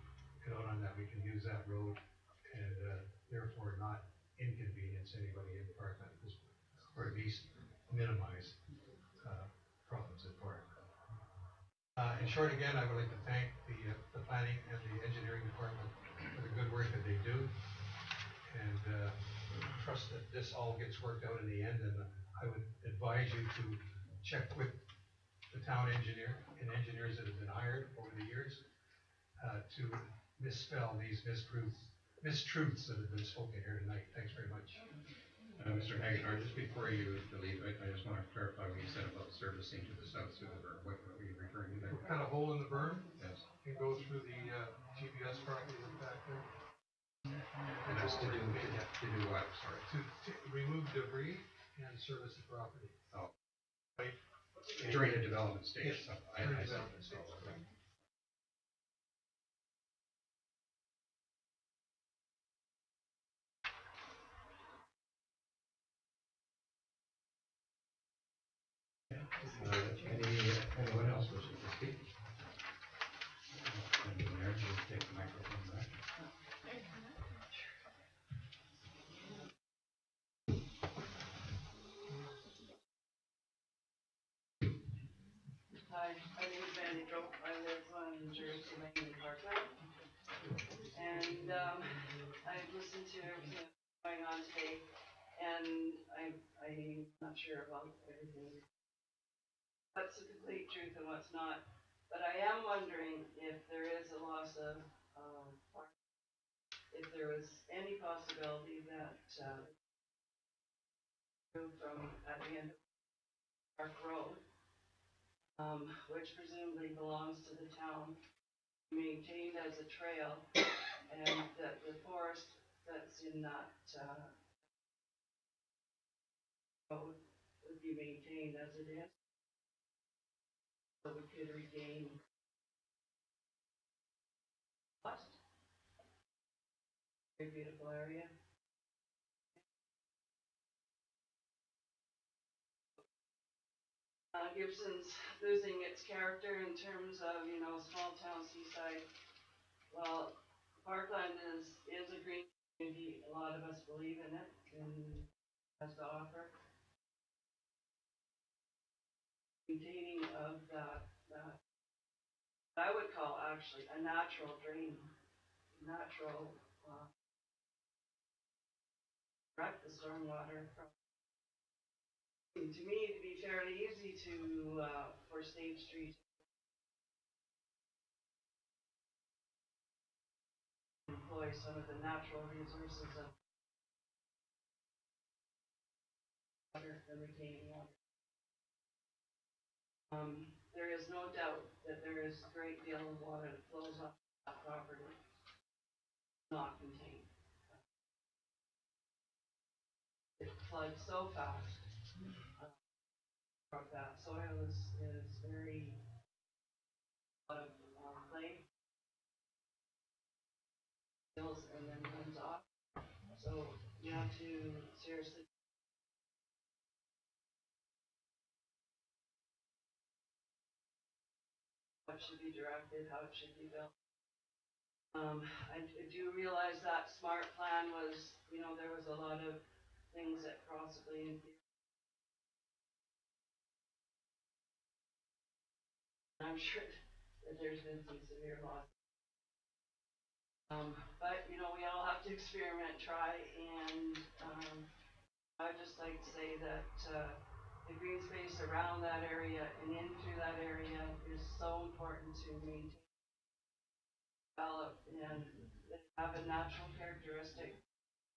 and out on that we can use that road and therefore not inconvenience anybody in Parkland at this point, or at least minimize problems in Parkland. In short, again, I would like to thank the planning and the engineering department for the good work that they do, and trust that this all gets worked out in the end. And I would advise you to check with the town engineer and engineers that have been hired over the years to misspell these mistruths that have been spoken here tonight. Thanks very much. Mr. Hagadar, just before you leave, I just want to clarify what you said about servicing to the south through the berm. What were you referring to there? Cut a hole in the berm. Yes. And go through the TBS property that's back there. And that's to do what? Sorry. To remove debris and service the property. Oh. Right. During the development stage. Yes. So During I development see. stage. Okay. Anyone else wishing to speak? Mayor, just take the microphone back. Hi, my name is Mandy Drope. I live on Jersey Lane in Parkland. And I've listened to everything that's going on today, and I'm not sure about everything. What's the complete truth and what's not. But I am wondering if there is a loss of if there was any possibility that from at the end of Park Road, which presumably belongs to the town, maintained as a trail, and that the forest that's in that road would be maintained as it is, so we could regain lost. Very beautiful area. Gibson's losing its character in terms of, small town seaside. Well, Parkland is a green community. A lot of us believe in it and has to offer. Maintaining of that I would call actually a natural drain, natural direct the stormwater from. To me, it'd be fairly easy to for State Street employ some of the natural resources of water and retaining water. There is no doubt that there is a great deal of water that flows off that property, not contained. It floods so fast. That soil is very a lot of clay, hills, and then comes off. So you have to seriously. What should be directed, how it should be built. I do realize that smart plan was, there was a lot of things that possibly, I'm sure that there's been some severe loss. But, you know, we all have to experiment, try, and I'd just like to say that the green space around that area and in through that area is so important to maintain, develop, and have a natural characteristic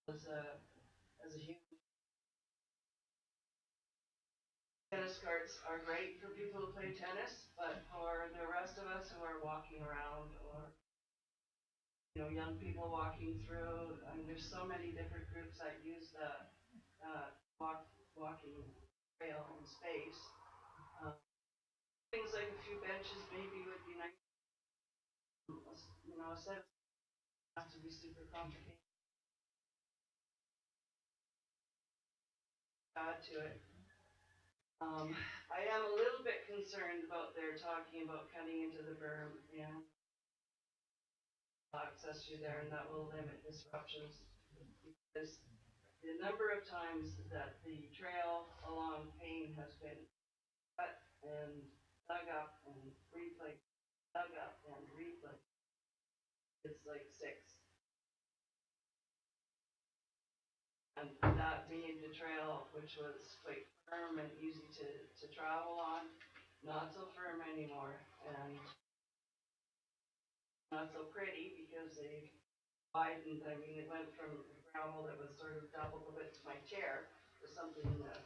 as a human. Tennis courts are great for people who play tennis, but for the rest of us who are walking around or, you know, young people walking through, I mean, there's so many different groups that use the walking trail and space. Things like a few benches maybe would be nice. You know, a set of has to be super complicated. Add to it. I am a little bit concerned about their talking about cutting into the berm and access through there, and that will limit disruptions because the number of times that the trail along Payne has been cut and dug up and replaced, dug up and replaced, it's like 6. And that made the trail, which was quite firm and easy to travel on, not so firm anymore, and not so pretty because they widened. I mean, it went from gravel that was sort of double the width of my chair to something that,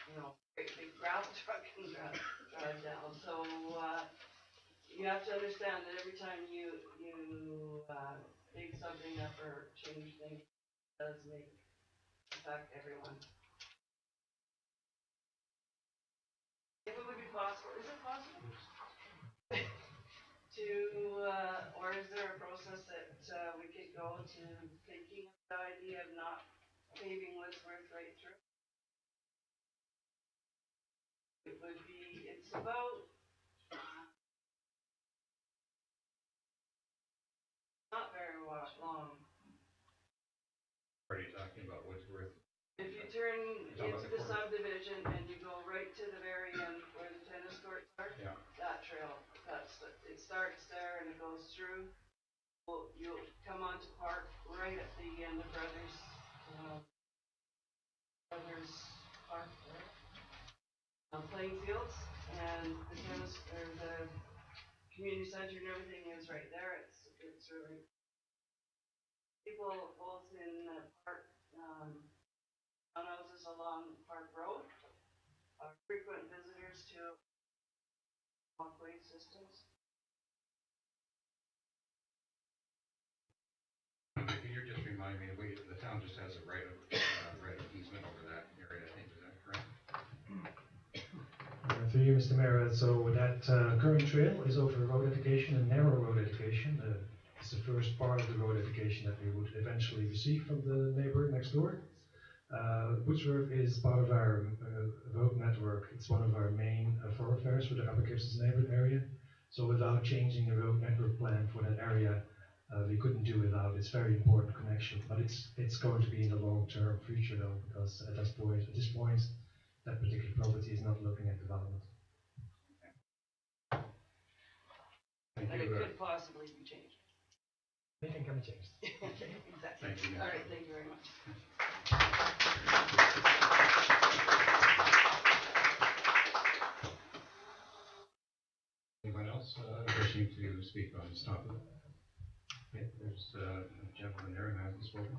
you know, great big gravel truck can drive down. So you have to understand that every time you dig something up or change things, it does affect everyone. If it would be possible, is it possible? Or is there a process that we could go to taking the idea of not paving Woodsworth right through? It would be, it's about, not very long. What are you talking about, Woodsworth? If you turn into the subdivision and you go right to the very end where the tennis courts are, yeah. That trail, it starts there and it goes through. You'll come onto Park right at the end of Brothers Park, playing fields, and the tennis or the community center and everything is right there. It's really people both in the park. Townhouses along Park Road are frequent visitors to walkway systems. Can you just remind me, the town just has a right of easement over that area, I think, is that correct? Through you, Mr. Mayor, so that current trail is over road education and narrow road education. It's the first part of the road education that we would eventually receive from the neighbor next door. Woodsworth is part of our road network. It's one of our main thoroughfares for the Upper Gibsons neighborhood area. So without changing the road network plan for that area, we couldn't do without. It's very important connection, but it's going to be in the long-term future though, because at this point, that particular property is not looking at development. But it could possibly be changed. Anything can be changed. Okay, exactly. Thank you. All right, thank you very much. Anyone else wishing to speak on this topic? Okay, there's a gentleman there who hasn't spoken.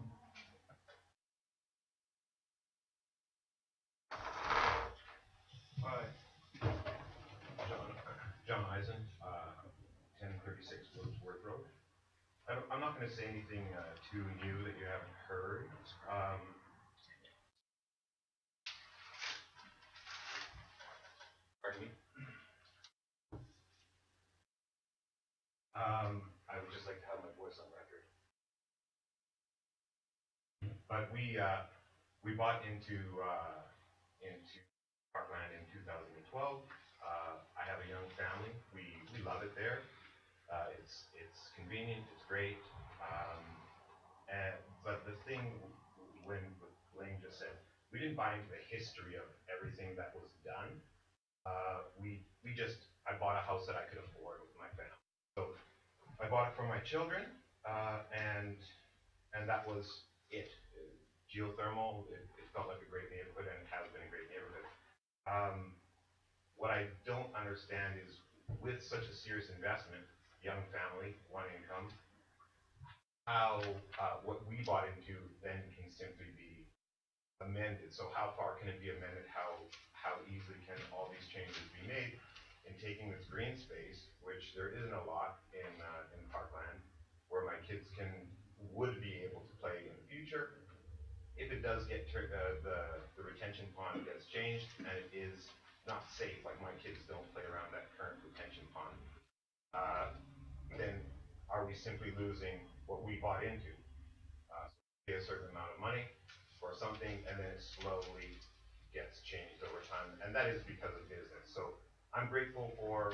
Hi. John Eisen, 1036 Woodsworth Road. I'm not going to say anything too new that you haven't heard. Pardon me? I would just like to have my voice on record. But we bought into Parkland in 2012. I have a young family. We love it there. It's convenient. It's great. But the thing when Blaine just said, we didn't buy into the history of everything that was done. I bought a house that I could afford with my family. So I bought it for my children, and that was it. Geothermal, it felt like a great neighborhood, and it has been a great neighborhood. What I don't understand is, with such a serious investment, young family, one income, how what we bought into then can simply be amended. So how far can it be amended? How easily can all these changes be made in taking this green space, which there isn't a lot in Parkland, where my kids would be able to play in the future. If it does get the retention pond gets changed and it is not safe, like my kids don't play around that current retention pond, then are we simply losing what we bought into? So we pay a certain amount of money for something, and then it slowly gets changed over time, and that is because of business. So I'm grateful for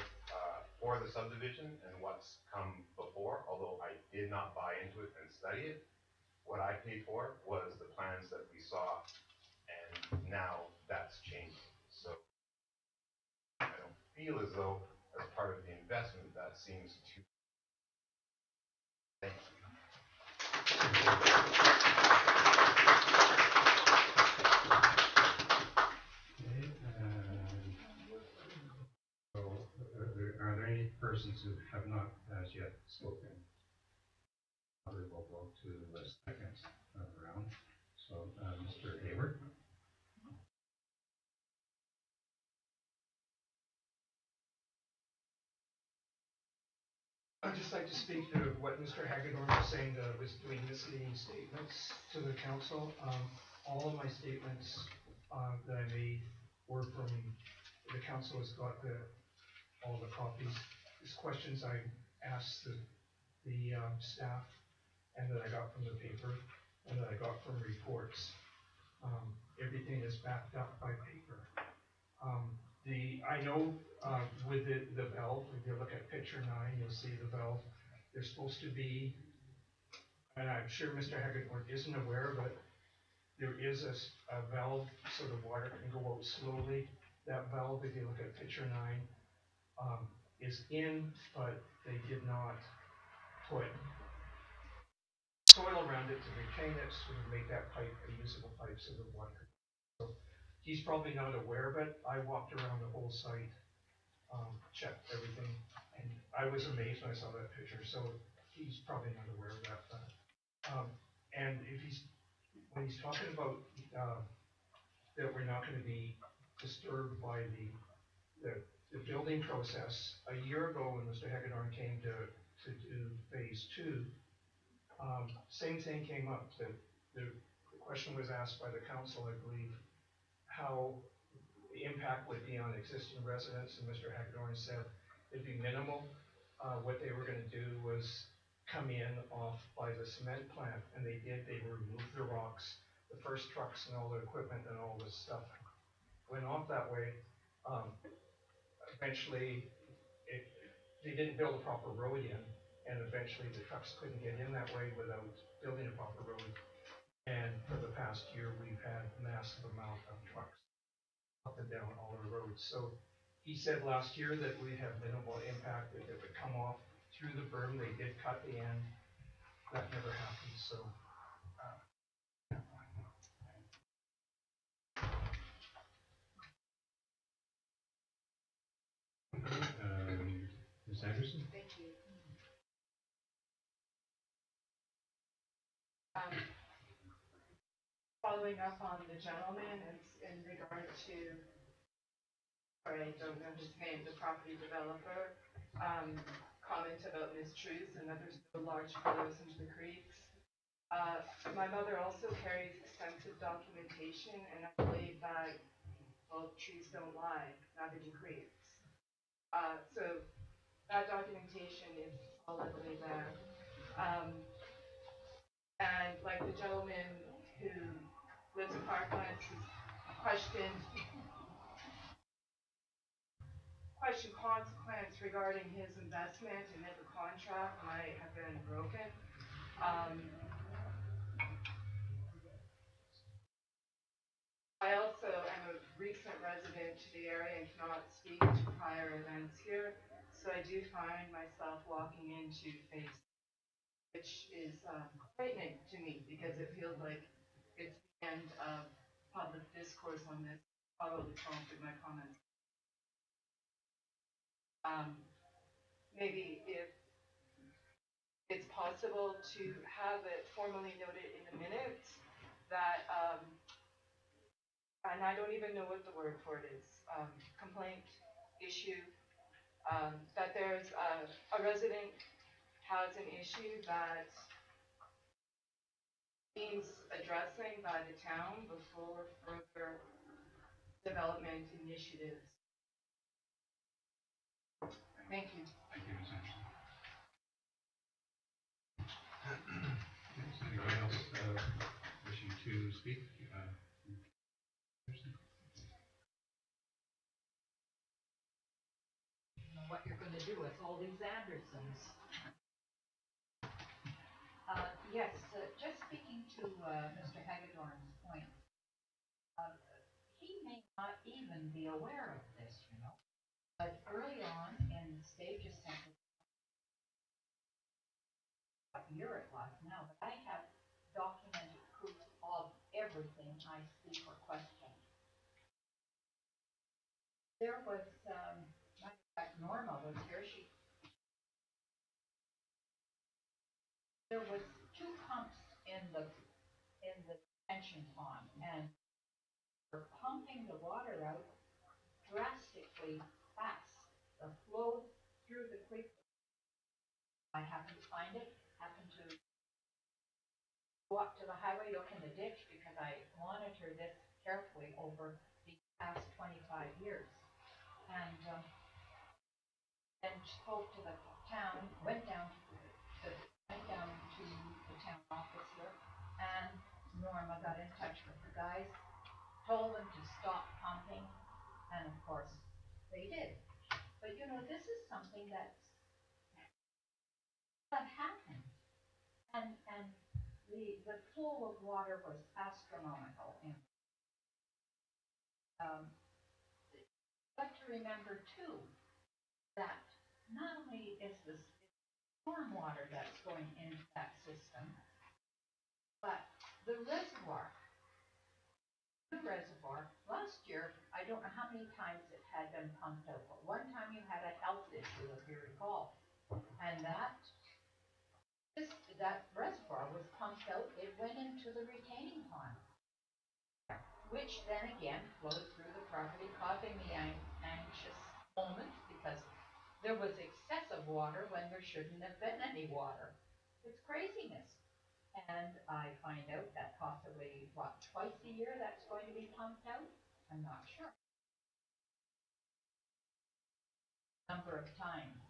the subdivision and what's come before, although I did not buy into it and study it. What I paid for was the plans that we saw, and now that's changing. So I don't feel as though, as part of the investment, that seems to. Thank you. Okay, so are there any persons who have not as yet spoken? We will go to the second round. So, Mr. Hayward. I'd just like to speak to what Mr. Hagedorn was saying, was doing misleading statements to the council. All of my statements that I made were from, the council has got all the copies. These questions I asked the staff, and that I got from the paper, and that I got from reports. Everything is backed up by paper. I know with the valve, if you look at picture 9, you'll see the valve. There's supposed to be, and I'm sure Mr. Hagedorn isn't aware, but there is a valve so the water can go out slowly. That valve, if you look at picture 9, is in, but they did not put soil around it to retain it, so to make that pipe a usable pipe so the water. So he's probably not aware of it. I walked around the whole site, checked everything, and I was amazed when I saw that picture. So he's probably not aware of that. And when he's talking about that we're not going to be disturbed by the building process, a year ago when Mr. Hagedorn came to do phase 2, same thing came up. The question was asked by the council, I believe, how the impact would be on existing residents, and Mr. Hagedorn said it'd be minimal. What they were going to do was come in off by the cement plant, and they did. They removed the rocks. The first trucks and all the equipment and all this stuff went off that way. Eventually, they didn't build a proper road in, and eventually the trucks couldn't get in that way without building a proper road. And for the past year, we've had massive amount of trucks up and down all our roads. So he said last year that we'd have minimal impact, that it would come off through the berm. They did cut the end. That never happened. So Ms. Anderson? Thank you. Following up on the gentleman in regard to, sorry, I don't know his name, the property developer, comment about mistruths and that there's no large flows into the creeks. My mother also carries extensive documentation, and I believe that, well, trees don't lie, neither do creeks. So that documentation is solidly there. And like the gentleman who lives in Parkland, who's questioned consequence regarding his investment and if a contract might have been broken. I also am a recent resident to the area and cannot speak to prior events here, so I do find myself walking into phase, which is frightening to me because it feels like it's the end of public discourse on this, probably prompted my comments. Maybe if it's possible to have it formally noted in the minutes that, and I don't even know what the word for it is, complaint, issue, that there's a resident has an issue that needs addressing by the town before further development initiatives. Thank you. Thank you, Ms. Anderson. Is anybody else wishing to speak? Know what you're gonna do with all these Andersons. Yes, just speaking to, Mr. Hagedorn's point, he may not even be aware of this, you know. But early on in the stages, what year it was now, but I have documented proof of everything I see or question. There was, matter of fact, Norma was here, there was 2 pumps in the detention pond, and we're pumping the water out drastically fast. The flow through the creek, I happened to find it, happened to go up to the highway, look in the ditch, because I monitor this carefully over the past 25 years. And then spoke to the town, went down to the town office here, and Norma got in touch with the guys, told them to stop pumping, and of course, they did. But you know, this is something that happened. And the flow of water was astronomical. And but to remember too, that not only is this storm water that's going into that system, but the reservoir, last year, I don't know how many times it had been pumped out, but one time you had a health issue, if you recall. And that reservoir was pumped out, it went into the retaining pond, which then again flowed through the property, causing me anxious moments because there was excessive water when there shouldn't have been any water. It's craziness. And I find out that possibly, twice a year that's going to be pumped out? I'm not sure. Number of times.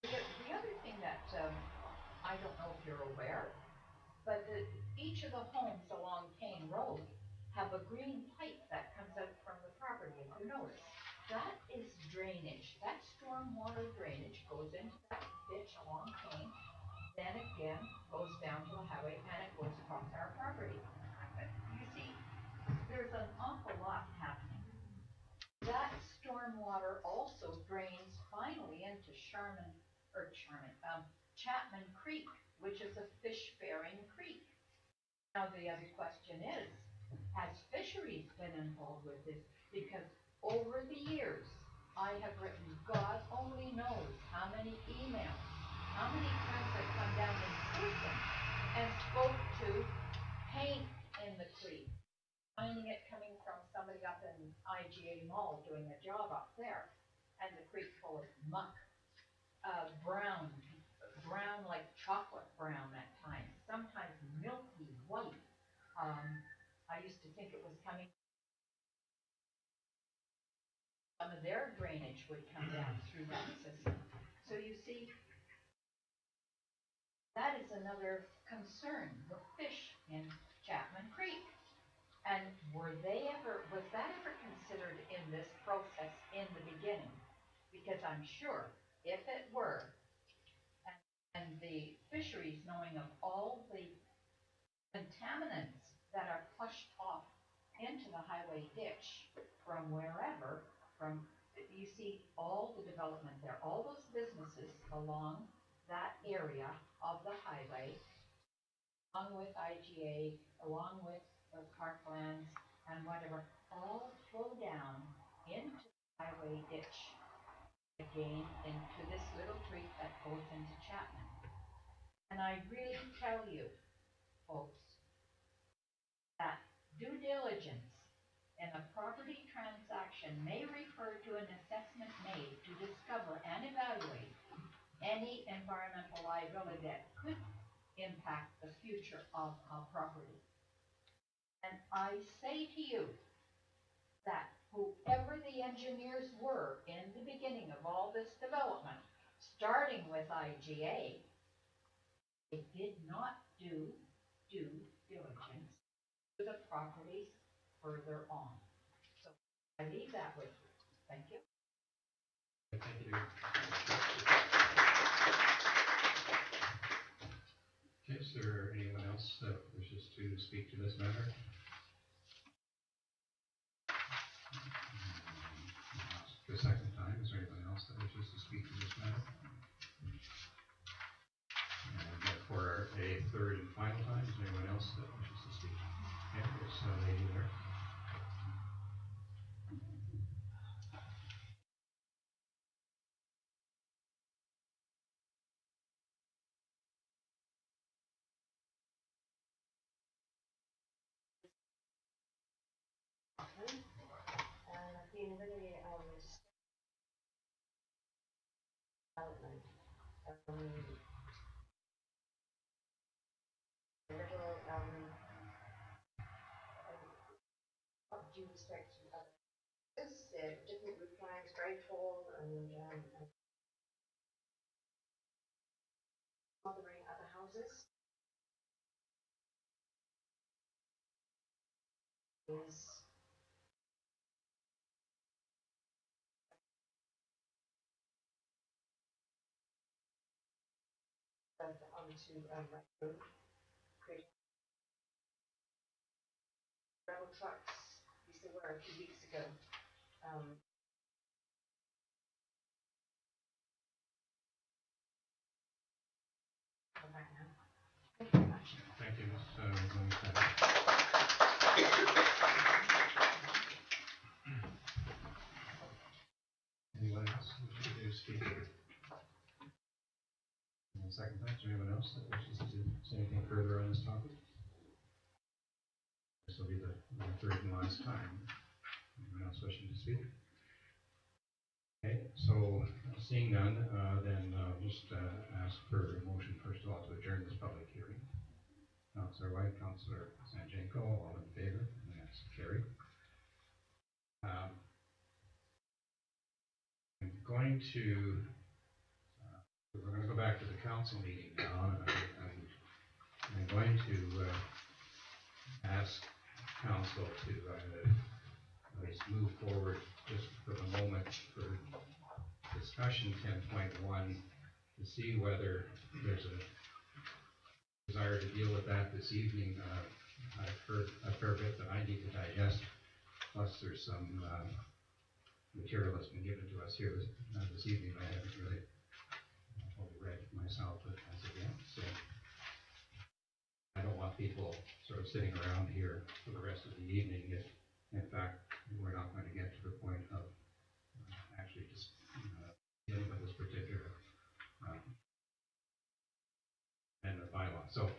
The other thing that I don't know if you're aware, but each of the homes along Kane Road have a green pipe that comes out from the property, if you notice. That is drainage. That stormwater drainage goes into that ditch along Kane, then again goes down to the highway, and it goes across our property. But you see, there's an awful lot happening. That stormwater also drains finally into Chapman Creek, which is a fish-bearing creek. Now the other question is, has fisheries been involved with this? Because over the years, I have written, God only knows how many emails, how many times I've come down in person and spoke to paint in the creek, finding it coming from somebody up in IGA Mall doing a job up there, and the creek full of muck, brown like chocolate brown at times, sometimes milky white. I used to think it was coming, some of their drainage would come down through that system. So you see, that is another concern, the fish in Chapman Creek. And was that ever considered in this process in the beginning? Because I'm sure if it were, the fisheries, knowing of all the contaminants that are flushed off into the highway ditch from wherever, you see all the development there, all those businesses along that area of the highway, along with IGA, along with the parklands and whatever, all flow down into the highway ditch, again into this little creek that goes into Chapman. And I really tell you, folks, that due diligence in a property transaction may refer to an assessment made to discover and evaluate any environmental liability that could impact the future of a property. And I say to you that whoever the engineers were in the beginning of all this development, starting with IGA, they did not do due diligence to the properties further on. So I leave that with you. Thank you. Thank you. Okay, is there anyone else that wishes to speak to this matter? The second time, is there anyone else that wishes to speak to this matter? And for a third and final time, is there anyone else that wishes to speak? Yeah, there's a lady there. And I've been really development. A little due respect to others, different roof lines, very tall and bothering other houses. Is onto Wright Road, creating gravel trucks. These there were a few weeks ago. Come back now. Thank you very much. Thank you, Ms. Longstaff. Anyone else wishing to speak? And the second time, is there anyone else that wishes to say anything further on this topic? This will be the third and last time. Anyone else wishing to speak? Okay, so seeing none, then just ask for a motion first of all to adjourn this public hearing. Councillor White, Councillor Sanjanko, all in favor, and that's carried. We're going to go back to the council meeting now. I'm going to ask council to at least move forward just for the moment for discussion 10.1 to see whether there's a desire to deal with that this evening. I've heard a fair bit that I need to digest, plus there's some material that's been given to us here this evening. I haven't really fully read myself as of yet, so I don't want people sort of sitting around here for the rest of the evening if, in fact, we're not going to get to the point of actually just dealing with this particular amendment bylaw. So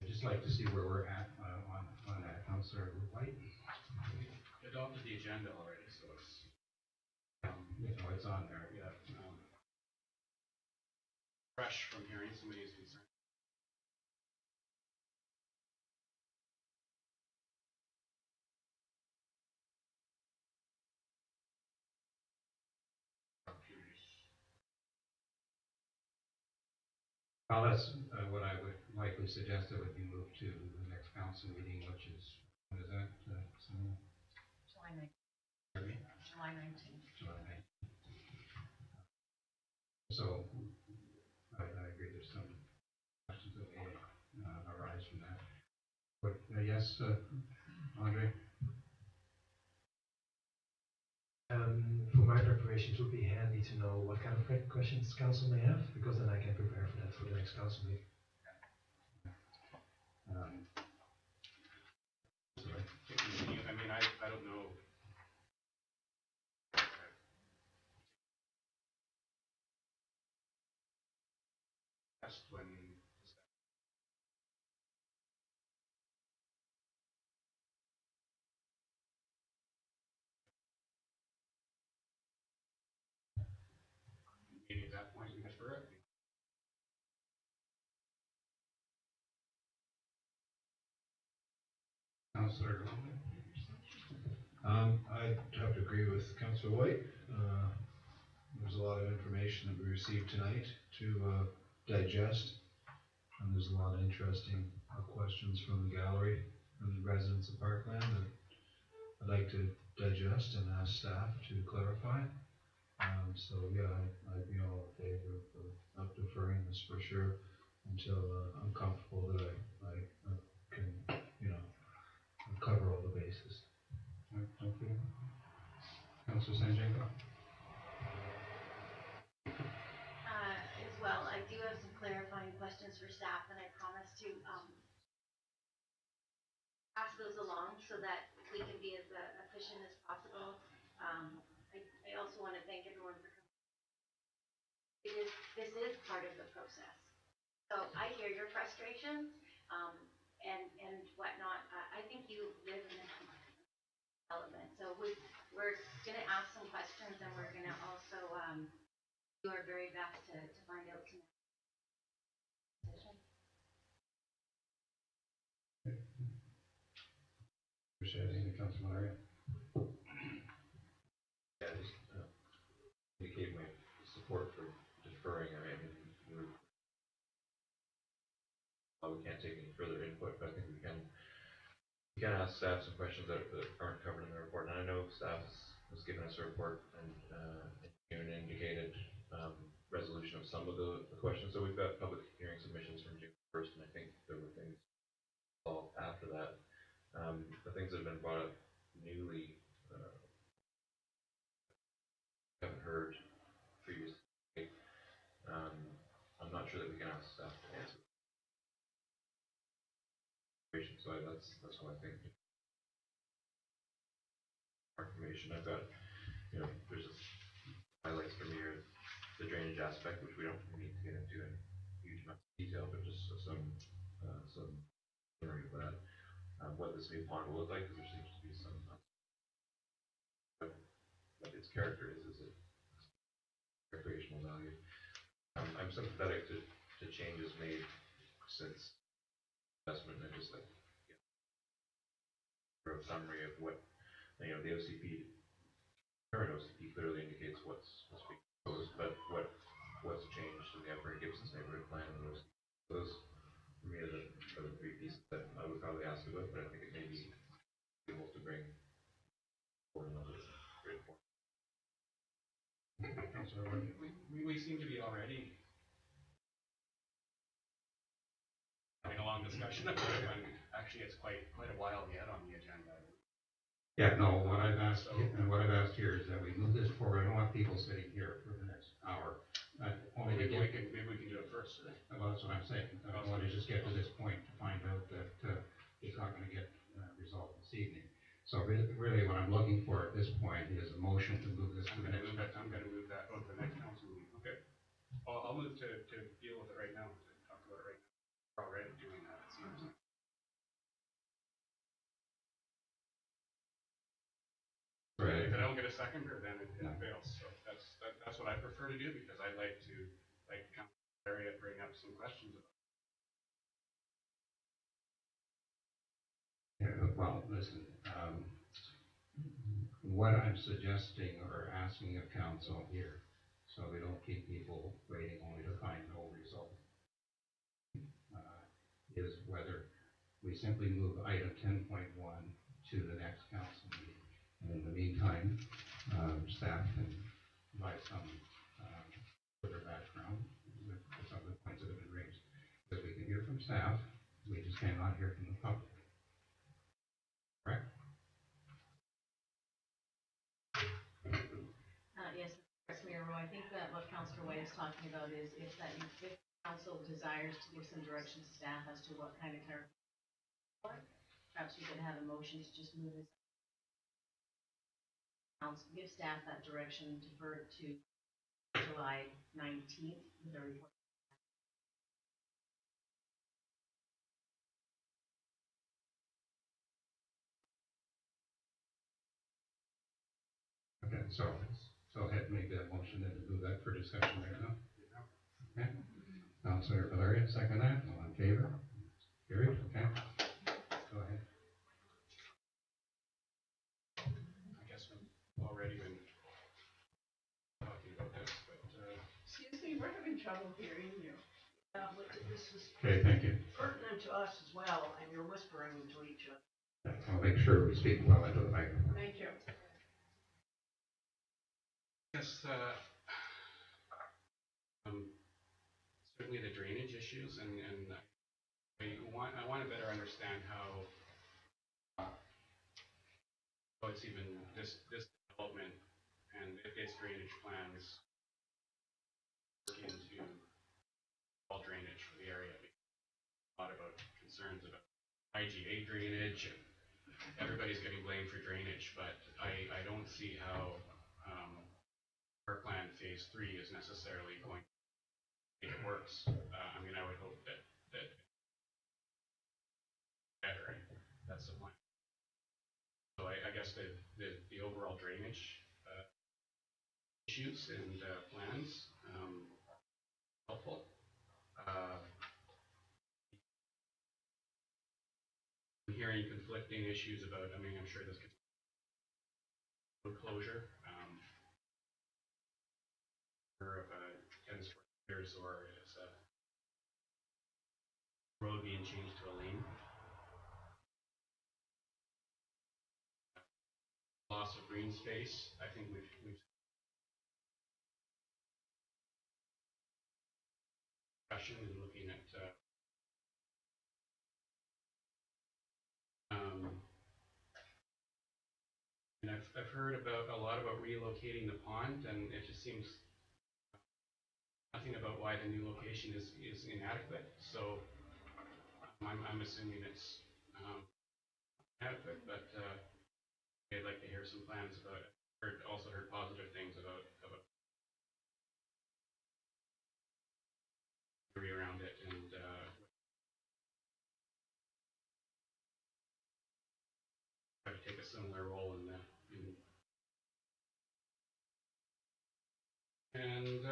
I'd just like to see where we're at on that. Councillor White? We adopted the agenda already, so it's it's on there. yeah, fresh from hearing somebody who's concerned. Well, that's what I would likely suggest. It would be moved to the next council meeting, which is, when is that? July 19th. Pardon me? July 19th. July 19th. So, I agree Yes, Andre? For my preparation, it would be handy to know what kind of questions council may have, because then I can prepare for that for the next council meeting. Sorry. I mean, I don't know. Just when maybe at that point we defer it. Councillor I'd have to agree with Councillor White. There's a lot of information that we received tonight to digest, and there's a lot of interesting questions from the gallery, from the residents of Parkland that I'd like to digest and ask staff to clarify. So yeah, I'd be all in favor of deferring this for sure until I'm comfortable that I can, cover all the bases. Thank you. Councillor Sanjanko? As well, I do have some clarifying questions for staff, and I promise to pass those along so that we can be as efficient as possible. I also want to thank everyone for coming. This is part of the process. So I hear your frustration and whatnot. I think you live in this element. So we're going to ask some questions, and we're going to also do our very best to find out some decision. Appreciate it. Councillor Malaria? Yeah, just indicate my support for deferring. I mean, we can't take any further input, but I think we can ask staff some questions that aren't covered in the report. And I know staff has given us a report and even indicated resolution of some of the questions. So we've got public hearing submissions from June 1st, and I think there were things solved after that. The things that have been brought up newly, haven't heard previously. I'm not sure that we can ask staff to answer. So that's what I think. Information I've got, there's just highlights for me are the drainage aspect, which we don't need to get into in huge amounts of detail, but just some summary of that. What this new pond will look like, because there seems to be some what its character is it recreational value. I'm sympathetic to changes made since investment, and just like a summary of what the OCP, current OCP clearly indicates what's being proposed, but what's changed in the upper Gibsons neighborhood plan, and those for me are the three pieces that I would probably ask about, but I think it may be able to bring forward another great point. We seem to be already having a long discussion about it, and actually it's quite a while yet on the agenda. Yeah, no, what I've asked here is that we move this forward. I don't want people sitting here for the next hour. Maybe we can do it first. Well, that's what I'm saying. I want to just get to this point to find out that it's not going to get resolved this evening. So really what I'm looking for at this point is a motion to move this to the next. I'm going to move that to the next council meeting. Okay. I'll move to deal with it right now, to talk about it right now. We're already doing that, it seems like. Right. If I don't get a seconder, then it fails. So that's what I prefer to do, because I'd like to, Councilor Area, bring up some questions about it. Yeah, well, listen, what I'm suggesting or asking of council here, so we don't keep people waiting only to find no result, is whether we simply move item 10.1 to the next council meeting. And in the meantime, staff can provide some further background with some of the points that have been raised. Because we can hear from staff, we just cannot hear from the public. talking about is if council desires to give some direction to staff as to what kind of clarification, perhaps we could have a motion to just move this. Council, give staff that direction, defer it to July 19th with a report. Okay, so ahead, make that motion and move that for discussion right now. Okay. Councilor Valeria, second that. All in favor? Carried. Okay. Go ahead. I guess we've already been talking about this, but, Excuse me, we're having trouble hearing you. This is Okay, thank you. pertinent to us as well, and you're whispering to each other. I'll make sure we speak well into the microphone. Thank you. yes, certainly the drainage issues, and I want to better understand how it's even this development and its drainage plans work into all drainage for the area. A lot about concerns about IGA drainage, and everybody's getting blamed for drainage, but I don't see how our plan phase 3 is necessarily going to make it worse. I mean, I would hope that better. That's the plan. So I guess the overall drainage issues and plans helpful. I'm hearing conflicting issues about. I mean, I'm sure this could be closure. Of 10 square meters, or is a road being changed to a lane. Loss of green space. I think we've discussion and looking at and I've heard about a lot about relocating the pond, and it just seems nothing about why the new location is inadequate. So I'm assuming it's adequate, but I'd like to hear some plans about it. Also heard positive things about around it, and try to take a similar role in that. And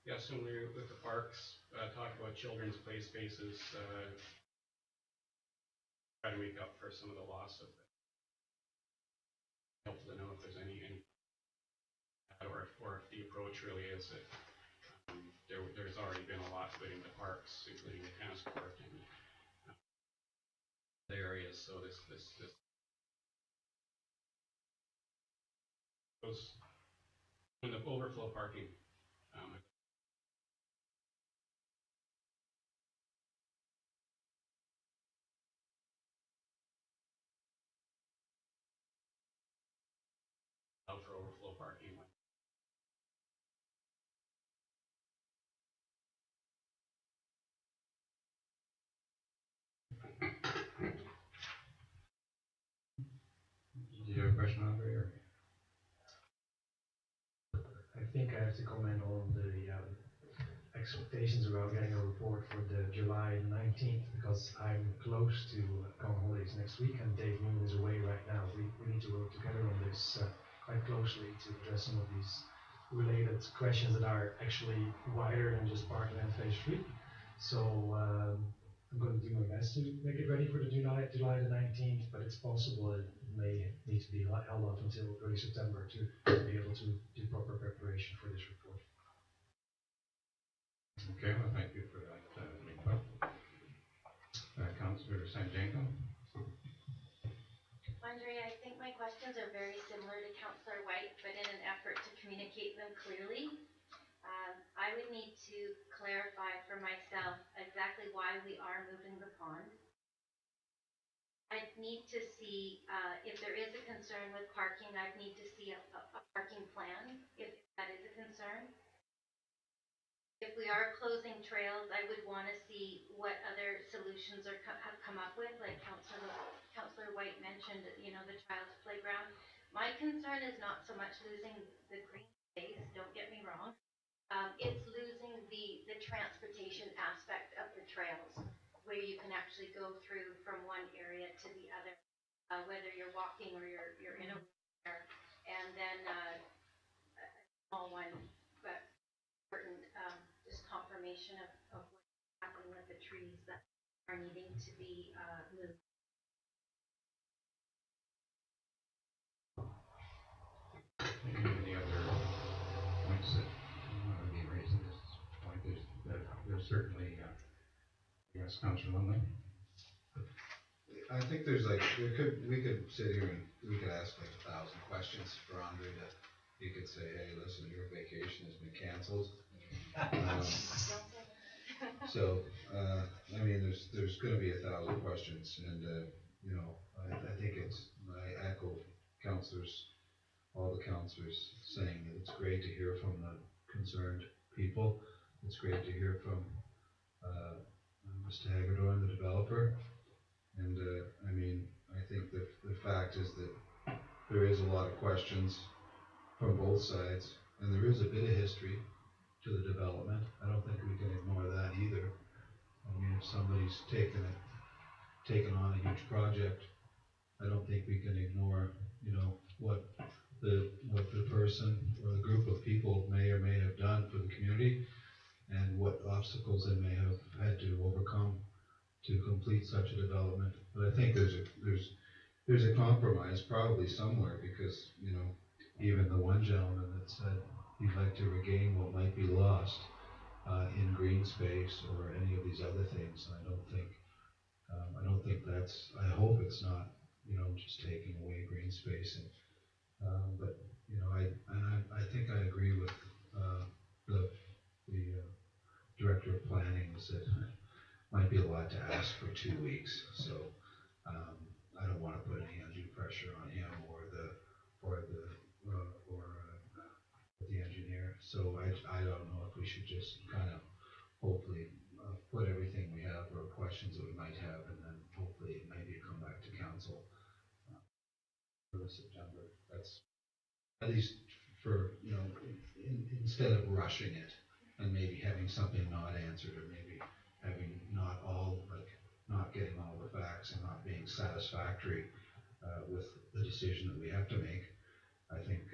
yeah, similarly with the parks, talk about children's play spaces, try to make up for some of the loss of it. Helpful to know if there's any or if the approach really is that there's already been a lot put into parks, including the tennis court and the areas. So this goes in the overflow parking. For overflow parking. Did you have a question, Andre? Or? I think I have to comment on the expectations around getting a report for the July 19th, because I'm close to going on holidays next week, and Dave Moon is away right now. We need to work together on this quite closely to address some of these related questions that are actually wider than just parkland phase 3. So I'm going to do my best to make it ready for the July the 19th, but it's possible it may need to be held off until early September to be able to do proper preparation for this report. Okay, well, thank you for that input. Councillor Sanjanko. Andre, I think my questions are very similar to Councillor White, but in an effort to communicate them clearly, I would need to clarify for myself exactly why we are moving the pond. I'd need to see, if there is a concern with parking, I'd need to see a parking plan, if that is a concern. we are closing trails, I would want to see what other solutions have come up with, like Councillor White mentioned, you know, the child's playground. My concern is not so much losing the green space, don't get me wrong. It's losing the transportation aspect of the trails, where you can actually go through from one area to the other, whether you're walking or you're in a wheelchair. And then a small one, but important, just confirmation of what's happening with the trees that are needing to be moved. Any other points that want to be raised at this point? There's certainly, yes, Councillor Lumley. I think there's like, we could sit here and we could ask like 1,000 questions for Andre to, you could say, hey, listen, your vacation has been canceled. I mean, there's gonna be 1,000 questions and, you know, I think I echo all the councillors saying that it's great to hear from the concerned people. It's great to hear from, Mr. Hagedorn, the developer. And, I mean, I think that the fact is that there is a lot of questions from both sides, and there is a bit of history to the development. I don't think we can ignore that either. I mean, if somebody's taken on a huge project, I don't think we can ignore, you know, what the person or the group of people may or may have done for the community, and what obstacles they may have had to overcome to complete such a development. But I think there's a compromise probably somewhere, because, you know, even the one gentleman that said he'd like to regain what might be lost in green space or any of these other things. I don't think that's, I hope it's not, you know, just taking away green space. And, but, you know, I think I agree with the director of planning, is that might be a lot to ask for 2 weeks. So I don't want to put any undue pressure on him or the engineer. So I don't know if we should just kind of hopefully put everything we have or questions that we might have, and then hopefully maybe come back to council for September. That's at least for, you know, instead of rushing it and maybe having something not answered, or maybe having not getting all the facts and not being satisfactory with the decision that we have to make. I think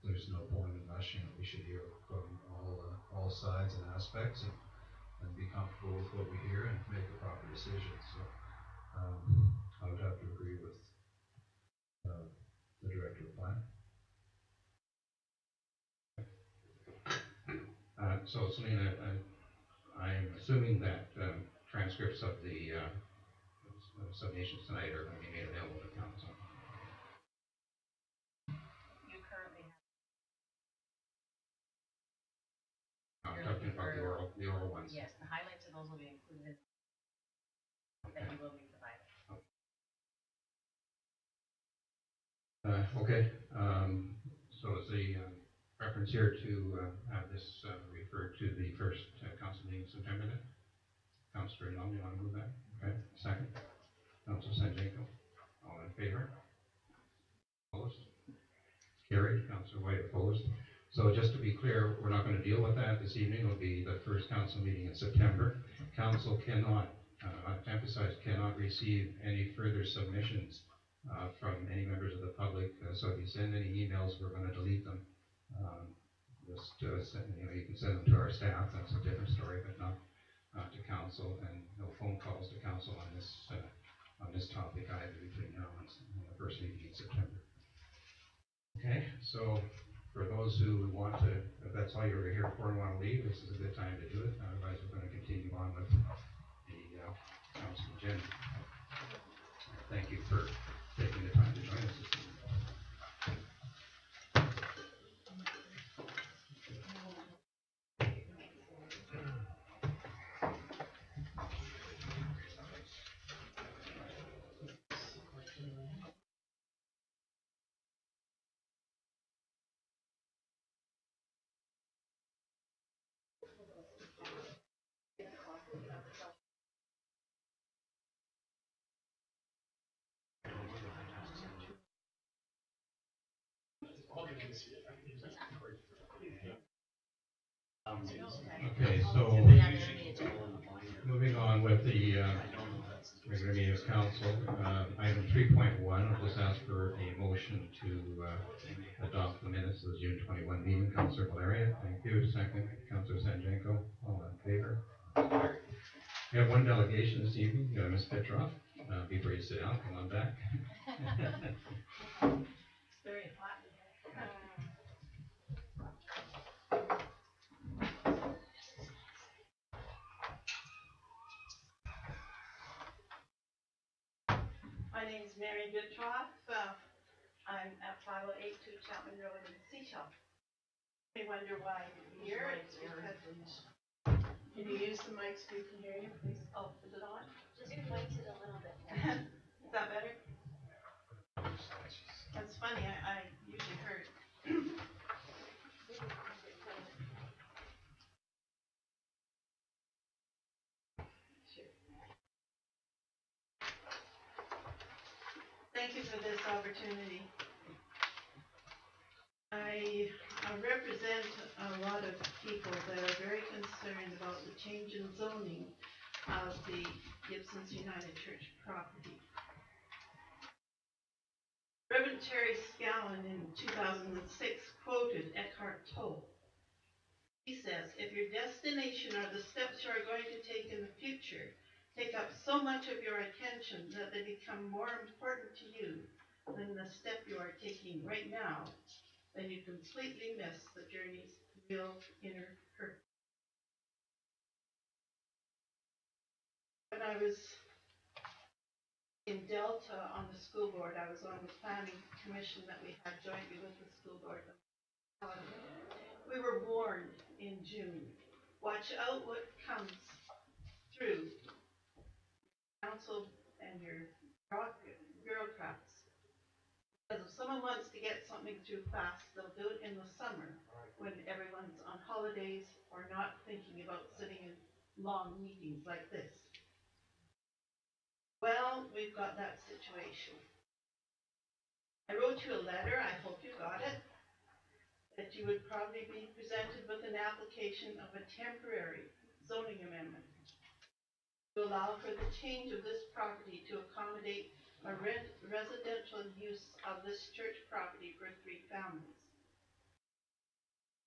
there's no point in rushing it. We should hear from all sides and aspects, and be comfortable with what we hear and make a proper decision. So I would have to agree with the director of plan. So Selena, I'm assuming that transcripts of the submissions tonight are going to be made available to council. You currently I'm talking about the oral ones. Yes, the highlights of those will be included that you will be provided. Okay. So is the preference here to have this referred to the first council meeting in September then? Councillor Long, you want to move that? Okay. Second. Councillor Sanjanko. All in favor? Opposed? Carried. Councillor White opposed. So just to be clear, we're not going to deal with that this evening. It'll be the first council meeting in September. Council cannot, to emphasize, cannot receive any further submissions from any members of the public. So if you send any emails, we're going to delete them. Just send, you know, you can send them to our staff. That's a different story, but not to council, and no phone calls to council on this topic either between now and the first meeting in September. Okay, so for those who want to, if that's all you're here for and want to leave, this is a good time to do it. Otherwise, we're going to continue on with the council agenda. Thank you for taking the time to join us this evening. Okay, so moving on with the regular meeting of council, item 3.1, I'll just ask for a motion to adopt the minutes of the June 21 meeting. Councillor Valeria, thank you. Second, Councillor Sanjanko, all in favor? We have one delegation this evening, Ms. Petrov. Before you sit down, come on back. It's very hot. My name is Mary Bitroff. I'm at 5082 Chapman Road in Seashell. You may wonder why I'm here. It's because... Can you use the mic so we can hear you, please? Oh, is it on? Just point it a little bit. Is that better? That's funny, I usually heard. Thank you for this opportunity. I represent a lot of people that are very concerned about the change in zoning of the Gibsons United Church property. Reverend Terry Scallon in 2006 quoted Eckhart Tolle. He says, if your destination or the steps you are going to take in the future take up so much of your attention that they become more important to you than the step you are taking right now, then you completely miss the journey's real inner purpose. When I was in Delta on the school board, I was on the planning commission that we had jointly with the school board. We were warned in June, watch out what comes through council and your bureaucrats. Because if someone wants to get something through fast, they'll do it in the summer when everyone's on holidays or not thinking about sitting in long meetings like this. Well, we've got that situation. I wrote you a letter, I hope you got it, that you would probably be presented with an application of a temporary zoning amendment to allow for the change of this property to accommodate a residential use of this church property for 3 families.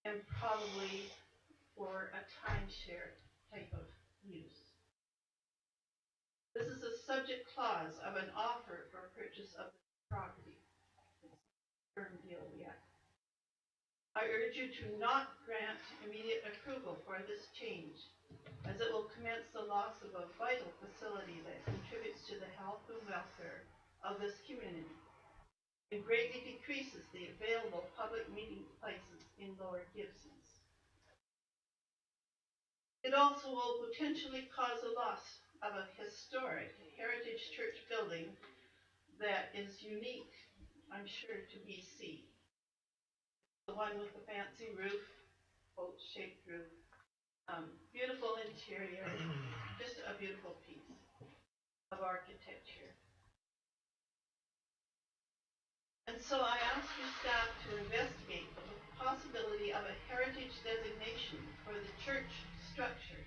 And probably for a timeshare type of use. This is a subject clause of an offer for purchase of the property. It's a firm deal yet. I urge you to not grant immediate approval for this change, as it will commence the loss of a vital facility that contributes to the health and welfare of this community. It greatly decreases the available public meeting places in Lower Gibsons. It also will potentially cause a loss of a historic heritage church building that is unique, I'm sure, to BC. The one with the fancy roof, boat-shaped roof, beautiful interior, just a beautiful piece of architecture. And so I ask your staff to investigate the possibility of a heritage designation for the church structure,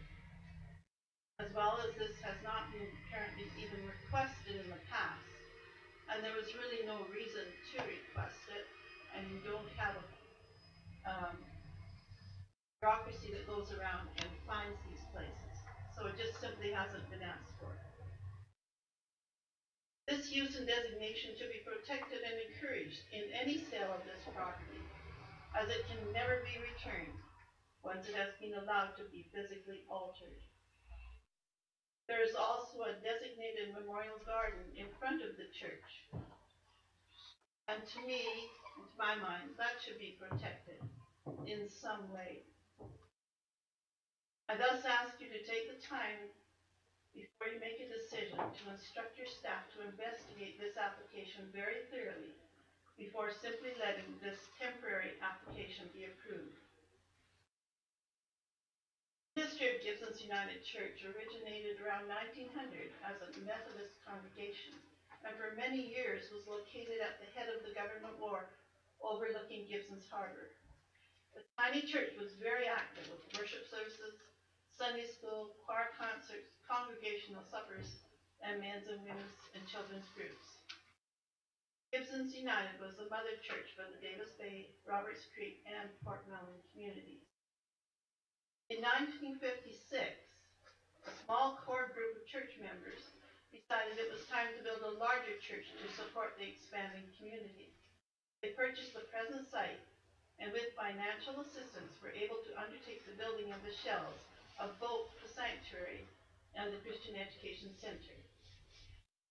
as well as this has not been apparently even requested in the past, and there was really no reason to request it, and you don't have a bureaucracy that goes around and finds these places, so it just simply hasn't been asked for. This use and designation should be protected and encouraged in any sale of this property, as it can never be returned once it has been allowed to be physically altered. There is also a designated memorial garden in front of the church. And to me, to my mind, that should be protected in some way. I thus ask you to take the time before you make a decision to instruct your staff to investigate this application very thoroughly before simply letting this temporary application be approved. The history of Gibsons United Church originated around 1900 as a Methodist congregation, and for many years was located at the head of the government overlooking Gibsons Harbor. The tiny church was very active with worship services, Sunday school, choir concerts, congregational suppers, and men's and women's and children's groups. Gibsons United was the mother church for the Davis Bay, Roberts Creek, and Port Melon communities. In 1956, a small core group of church members decided it was time to build a larger church to support the expanding community. They purchased the present site and with financial assistance were able to undertake the building of the shells of both the sanctuary and the Christian Education Center.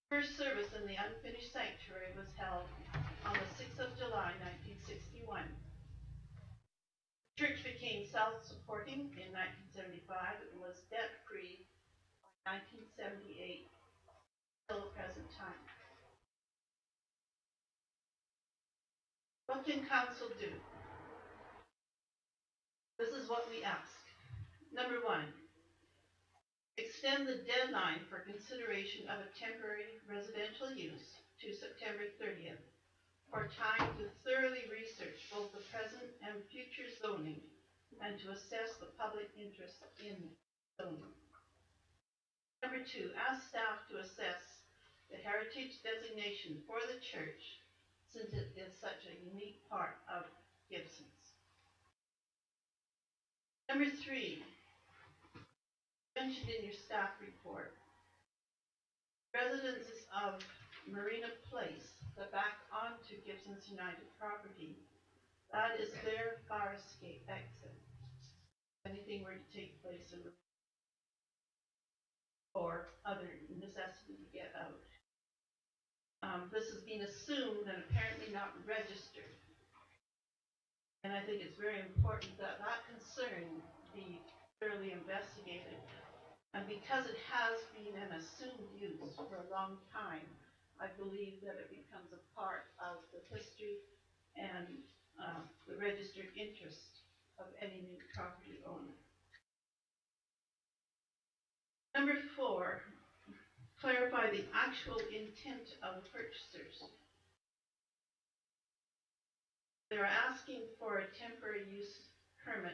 First service in the unfinished sanctuary was held on the 6th of July, 1961. The church became self-supporting in 1975 and was debt-free by 1978 till the present time. What can council do? This is what we ask. Number 1, extend the deadline for consideration of a temporary residential use to September 30th for time to thoroughly research both the present and future zoning and to assess the public interest in zoning. Number 2, ask staff to assess the heritage designation for the church since it is such a unique part of Gibsons. Number 3, mentioned in your staff report, residents of Marina Place that back onto Gibsons United property, that is their fire escape exit. If anything were to take place in the or other necessity to get out. This has been assumed and apparently not registered. And I think it's very important that that concern be thoroughly investigated. And because it has been an assumed use for a long time, I believe that it becomes a part of the history and the registered interest of any new property owner. Number 4, clarify the actual intent of the purchasers. They're asking for a temporary use permit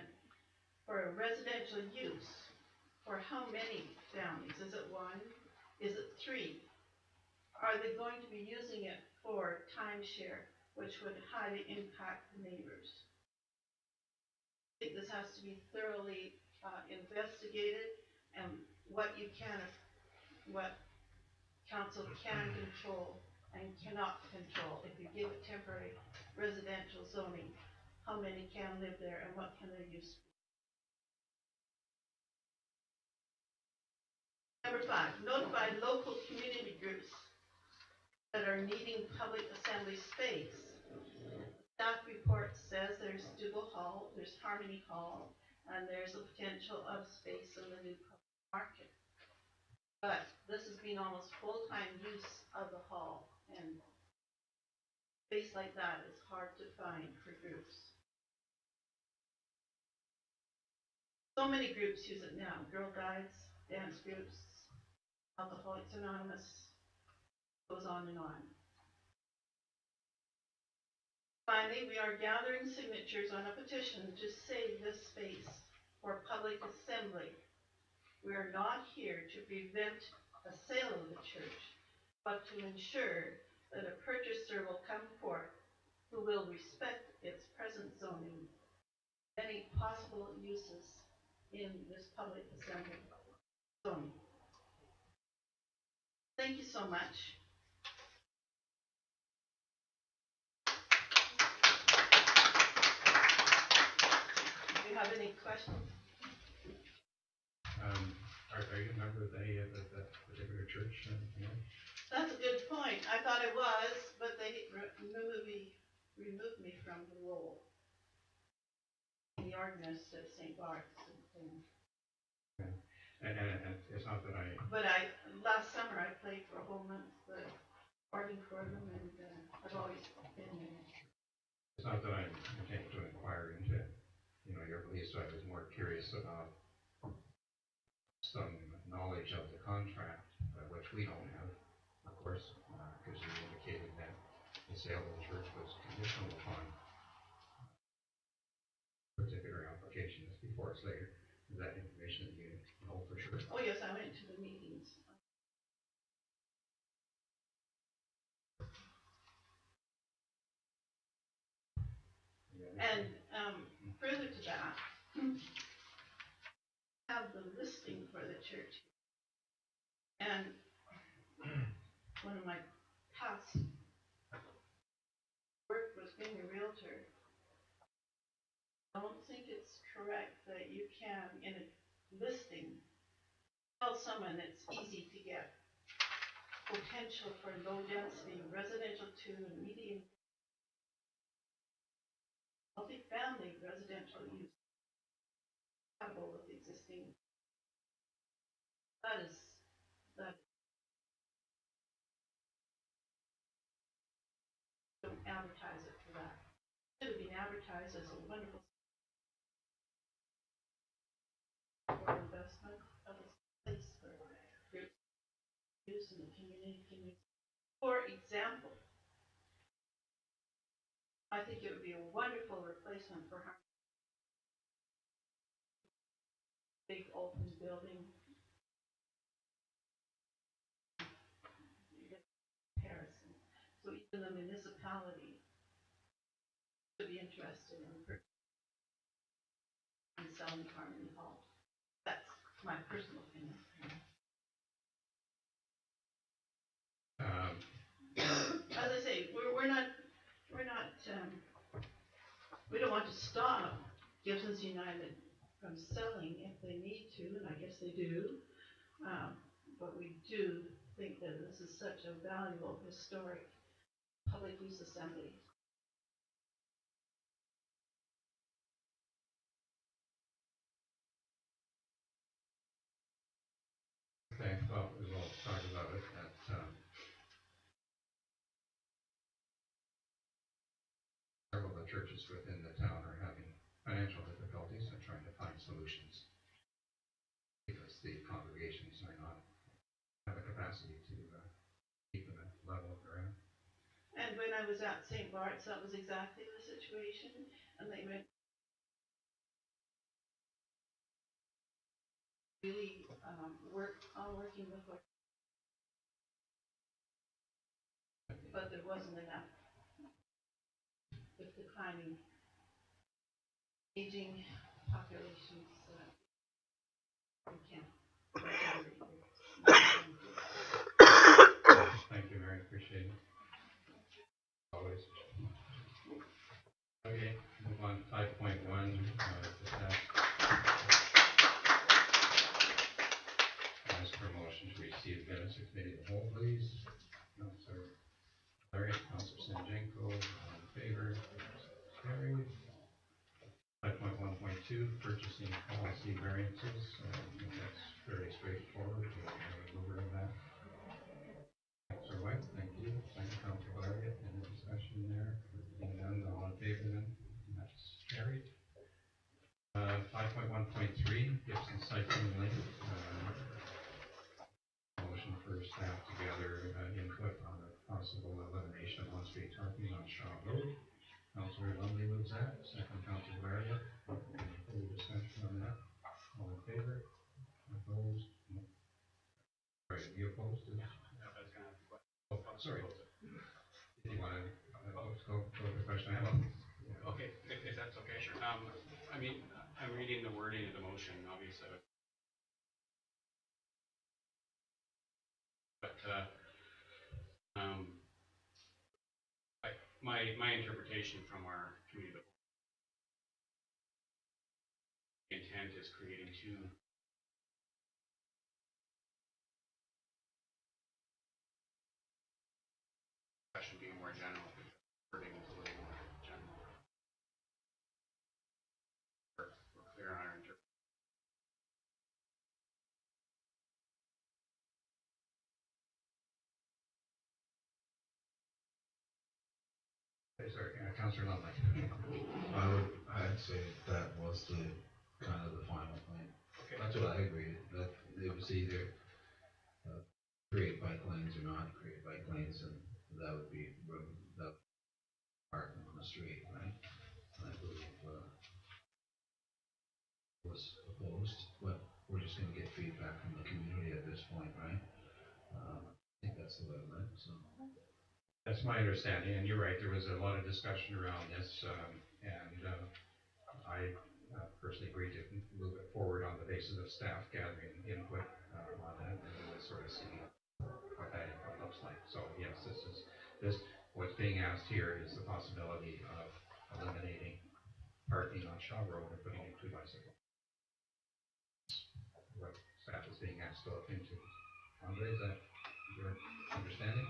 for a residential use. For how many families? Is it 1? Is it 3? Are they going to be using it for timeshare, which would highly impact the neighbors? I think this has to be thoroughly investigated, and what council can control and cannot control. If you give it temporary residential zoning, how many can live there and what can their use be? Number 5, notify local community groups that are needing public assembly space. Staff report says there's Dougal Hall, there's Harmony Hall, and there's a potential of space in the new public market. But this has been almost full-time use of the hall, and space like that is hard to find for groups. So many groups use it now, Girl Guides, dance groups, Alcoholics Anonymous, goes on and on. Finally, we are gathering signatures on a petition to save this space for public assembly. We are not here to prevent a sale of the church, but to ensure that a purchaser will come forth who will respect its present zoning, any possible uses in this public assembly zone. Thank you so much. Do you have any questions? Are you a member of any of that particular church? That's a good point. I thought it was, but they removed me from the role. The organist at St. Bart's. And it's not that I... But last summer I played for a whole month the organ for them, and I've always been there. It's not that I'm intending to inquire into, your beliefs, so I was more curious about some knowledge of the contract, which we don't have, of course, because you indicated that the sale of the church was conditional upon reports later. Is that information that you know for sure? Oh, yes, I went to the meetings. And further to that, have the listing for the church. And one of my past work was being a realtor. I don't think it's correct that you can, in a listing, tell someone it's easy to get potential for low density residential to medium multi-family residential use compatible with existing. That don't advertise it for that. It should have been advertised as a wonderful investment of a place for use in the community can use. For example, I think it would be a wonderful replacement for our big open building. Comparison. So even the municipality should be interested in selling Harmony Hall. That's my personal opinion. As I say, we're not, we don't want to stop Gibsons United from selling if they need to, and I guess they do. But we do think that this is such a valuable, historic public use assembly. Okay, well, we will talk about it at several of the churches within the town are having financial difficulties and trying to find solutions because the congregations are not have the capacity to keep them at the level of their own. And when I was at St. Bart's, that was exactly the situation, and they went really working with what, but there wasn't enough with declining aging populations. We can't. Thank you, Mary. Appreciate it. Always. Okay, move on to 5.1. Ask for a motion to receive minutes of committee of the whole, please. Councilor Larry, Councilor Sanjanko, all in favor. Carried. 5.1.2, purchasing policy variances. I think that's fairly straightforward. We'll move on that. Councilor White, thank you. Second, Councilor Larry, any discussion there? Being none, all in favor then? That's carried. 5.1.3, Gibson Cycling Link. Motion for staff to gather input on the possible elimination of on-street parking on Shaw Road. Councilor Lumley moves that. Second, Councilor Larry. Any further discussion on that? All in favor? Opposed? No. Right, you opposed to this? Oh, sorry. Did you want to go to the question? I have Okay, if that's okay, sure. I mean, I'm reading the wording of the motion, obviously. But my interpretation from our community intent is creating two discussion being more general, wording is a little more general. We're clear on our interpretation. Sorry, Councilor Lumley. I'd say that was the kind of the final thing. Okay. That's what I agreed, that it was either create bike lanes or not create bike lanes, and that would be room, that parking on the street, right? I believe was that's the wetland, so. That's my understanding, and you're right, there was a lot of discussion around this, and I personally agree to move it forward on the basis of staff gathering input on that, and we'll sort of see what that input looks like. So yes, what's being asked here is the possibility of eliminating parking on Shaw Road and putting in 2 bicycles. What staff is being asked to look into. Andre, is that your understanding?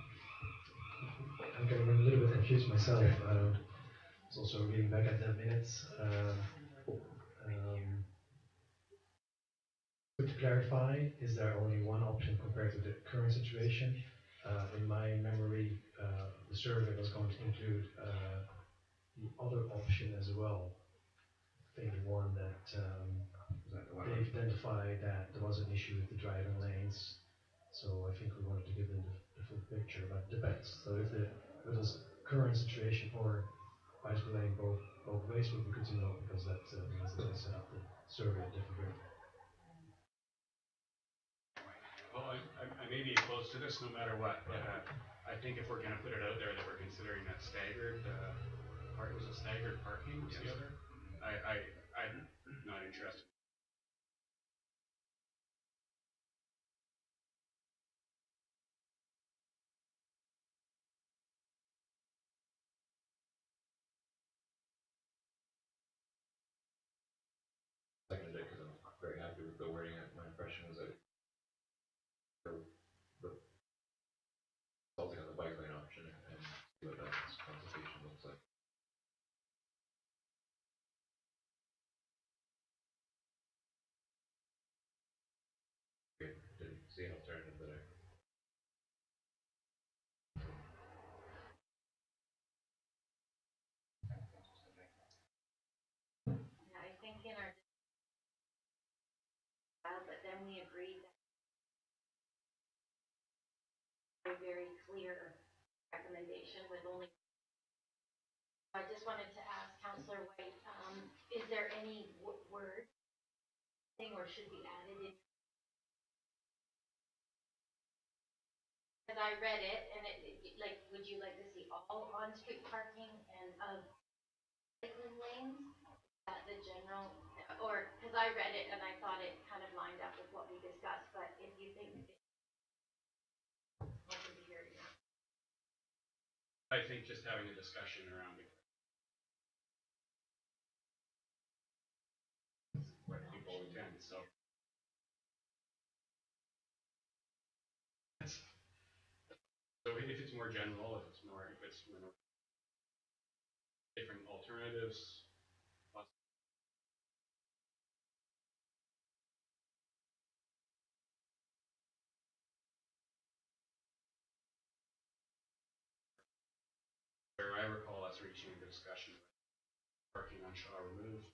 I'm getting a little bit confused myself. I was also reading back at the minutes. To clarify, is there only one option compared to the current situation? In my memory, the survey was going to include the other option as well. I think the one that they've identified that there was an issue with the driving lanes. So I think we wanted to give them the full picture, but it depends. So if the current situation for bicycle lane both ways would be good to know, because that means that they set up the survey a different way. Well, I may be close to this no matter what, but I think if we're gonna put it out there that we're considering that staggered, staggered parking was the other, I'm not interested. Seconded it because I'm very happy with the wording. My impression was that the consulting on the bike lane option and see what that consultation looks like. Didn't see an alternative that I. Yeah, I think in our, but then we agreed that a very clear recommendation with only. I just wanted to ask Councillor White, is there any word thing or should be added in? Because I read it and like, would you like to see all on-street parking and cycling lanes? Is that the general, or, because I read it and I thought it kind of lined up with what we discussed, but if you think open to hearing that. I think just having a discussion around it. What people intend, so. So if it's more general, if it's more different alternatives. Where I recall us reaching a discussion with parking on Shaw removed.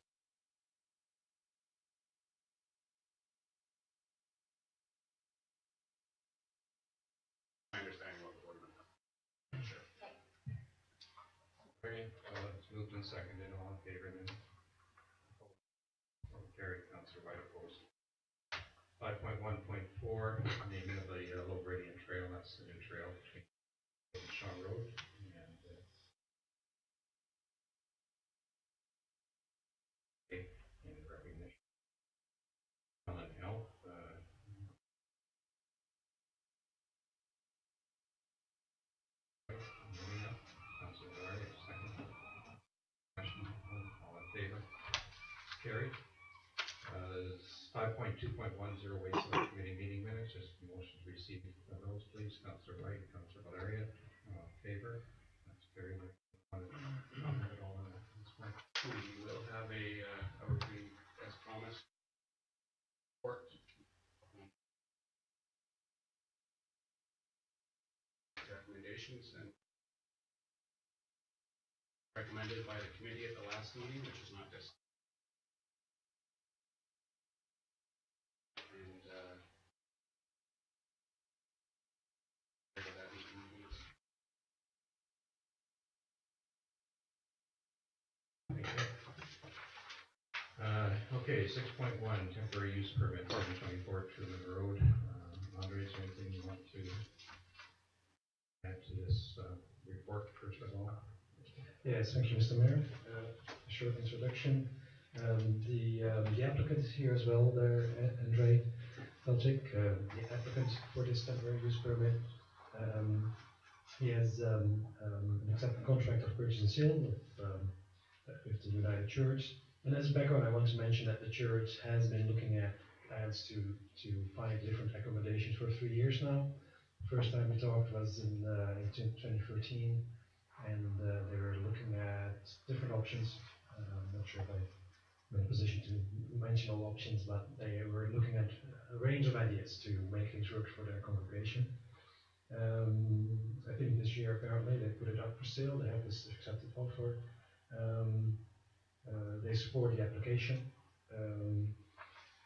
I understand what the board meant. Sure. Okay, it's moved and seconded, all in favor then? Carried, Councillor White opposed. 5.1.4, naming of the Low Gradient Trail, that's the new trail between Shaw Road and in recognition of health. Councillor Dwyer, second. Question, all in favor? Carried. 5.2.10 wastewater committee meeting minutes, just motion to receive those, please. Councillor White, Councillor Valeria, favor. That's carried. We will have a review as promised. Report. Recommendations and recommended by the committee at the last meeting, which is not this. And that meeting is. Okay, 6.1, temporary use permit, 724 Truman Road. Andre, is there anything you want to Yes, thank you, Mr. Mayor. A short introduction. The applicant is here as well, there, Andrei Felchik, the applicant for this temporary use permit. He has an accepted contract of purchase and sale with the United Church. And as a background, I want to mention that the church has been looking at plans to find different accommodations for 3 years now. First time we talked was in 2013, and they were looking at different options. I'm not sure if I'm in a position to mention all options, but they were looking at a range of ideas to make things work for their congregation. I think this year apparently they put it up for sale. They have this accepted offer. They support the application.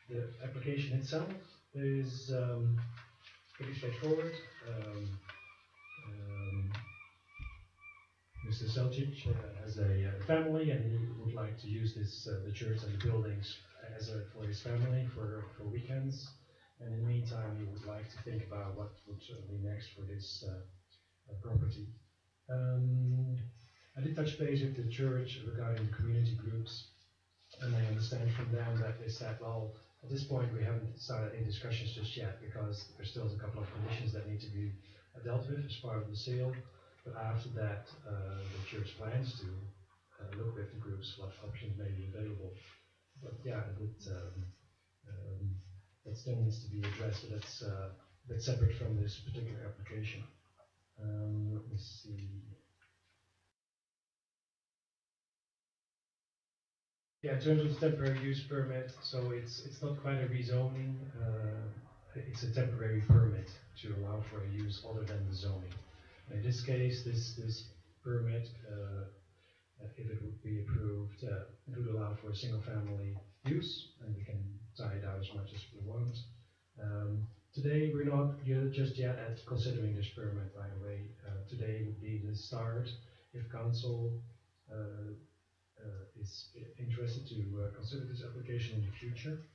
The application itself is pretty straightforward. Mr. Selcic has a family, and he would like to use this the church and the buildings for his family for weekends. And in the meantime, he would like to think about what would be next for this property. I did touch base with the church regarding the community groups, and I understand from them that they said, well, at this point we haven't started any discussions just yet because there still is a couple of conditions that need to be dealt with as part of the sale. But after that, the church plans to look with the groups what options may be available. But yeah, that still needs to be addressed, but that's separate from this particular application. Let me see. Yeah, in terms of the temporary use permit, so it's not quite a rezoning. It's a temporary permit to allow for a use other than the zoning. In this case, this permit, if it would be approved, it would allow for a single-family use, and we can tie it out as much as we want. Today, we're not just yet at considering this permit, by the way. Today would be the start. If council is interested to consider this application in the future,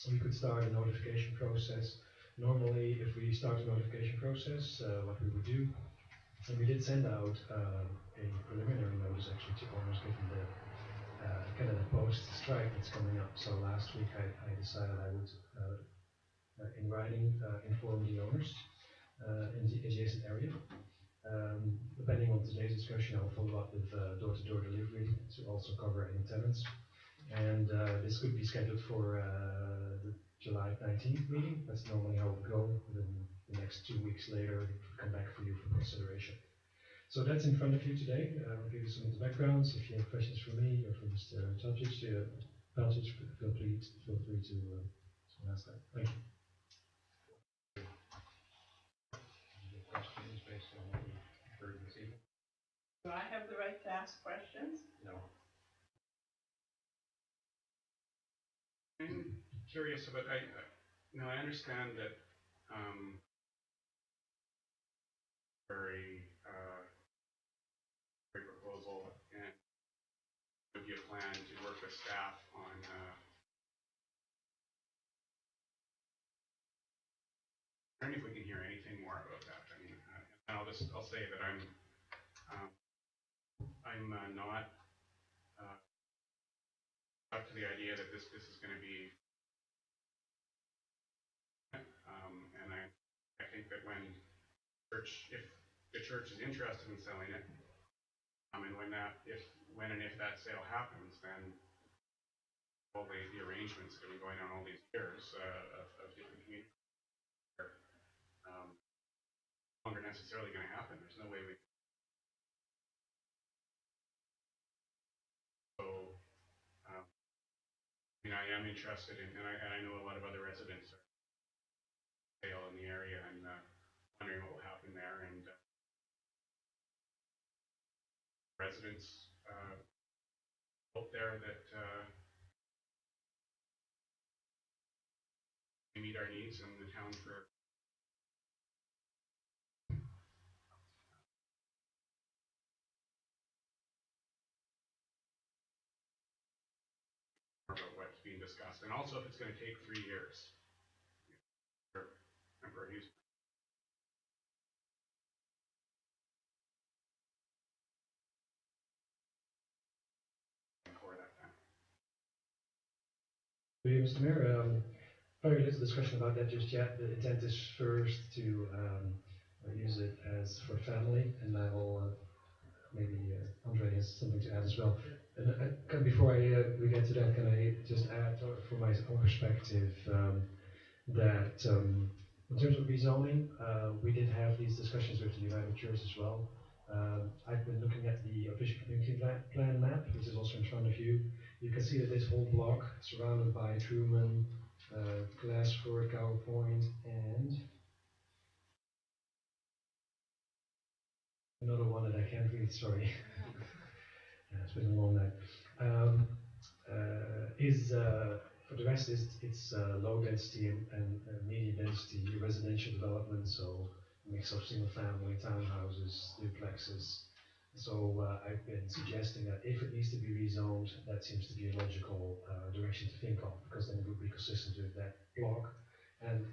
we could start a notification process. Normally, if we start a notification process, what we would do, and we did send out a preliminary notice actually to owners given the Canada Post strike that's coming up. So last week I decided I would, in writing, inform the owners in the adjacent area. Depending on today's discussion, I'll follow up with door-to-door delivery to also cover any tenants. And this could be scheduled for the July 19th meeting. That's normally how it would go. Then the next 2 weeks later, it would come back for you for consideration. So that's in front of you today. I'll give you some of the backgrounds. If you have questions for me or for Mr. Telcic, feel free to ask that. Thank you. Questions based on what we've heard this evening? Do I have the right to ask questions? No. I'm curious about, I understand that, very proposal, and would be a plan to work with staff on, I don't know if we can hear anything more about that. I mean, and I'll say that I'm not up to the idea that this is going to be, and I think that if the church is interested in selling it, and when and if that sale happens, then all the arrangements that have been going on all these years of different communities are no longer necessarily going to happen. There's no way we. So, I am interested in, and I know a lot of other residents are sale in the area, and wondering what will happen there, and residents hope there that we meet our needs in the town for about what's being discussed, and also if it's going to take 3 years for temporary use. Mr. Mayor, very little discussion about that just yet. The intent is first to use it as for family, and I will maybe Andre has something to add as well. And before we get to that, can I just add from my own perspective that in terms of rezoning, we did have these discussions with the United Church as well. I've been looking at the official community plan map, which is also in front of you. You can see that this whole block, surrounded by Truman, Glassford, Cow Point, and another one that I can't read, sorry. It's been a long night. For the rest, it's low density and medium density residential development, so a mix of single family, townhouses, duplexes. So I've been suggesting that if it needs to be rezoned, that seems to be a logical direction to think of, because then it would be consistent with that block. And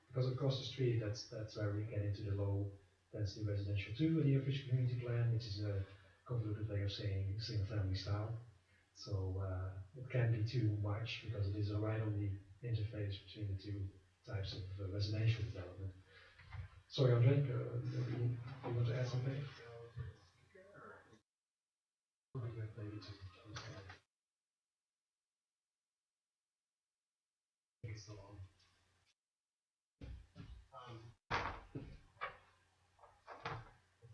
because across the street, that's where we get into the low density residential too, in the official community plan, which is a convoluted way of saying single family style. So it can be too much because it is right on the interface between the two types of residential development. Sorry, Andre, maybe you want to add something?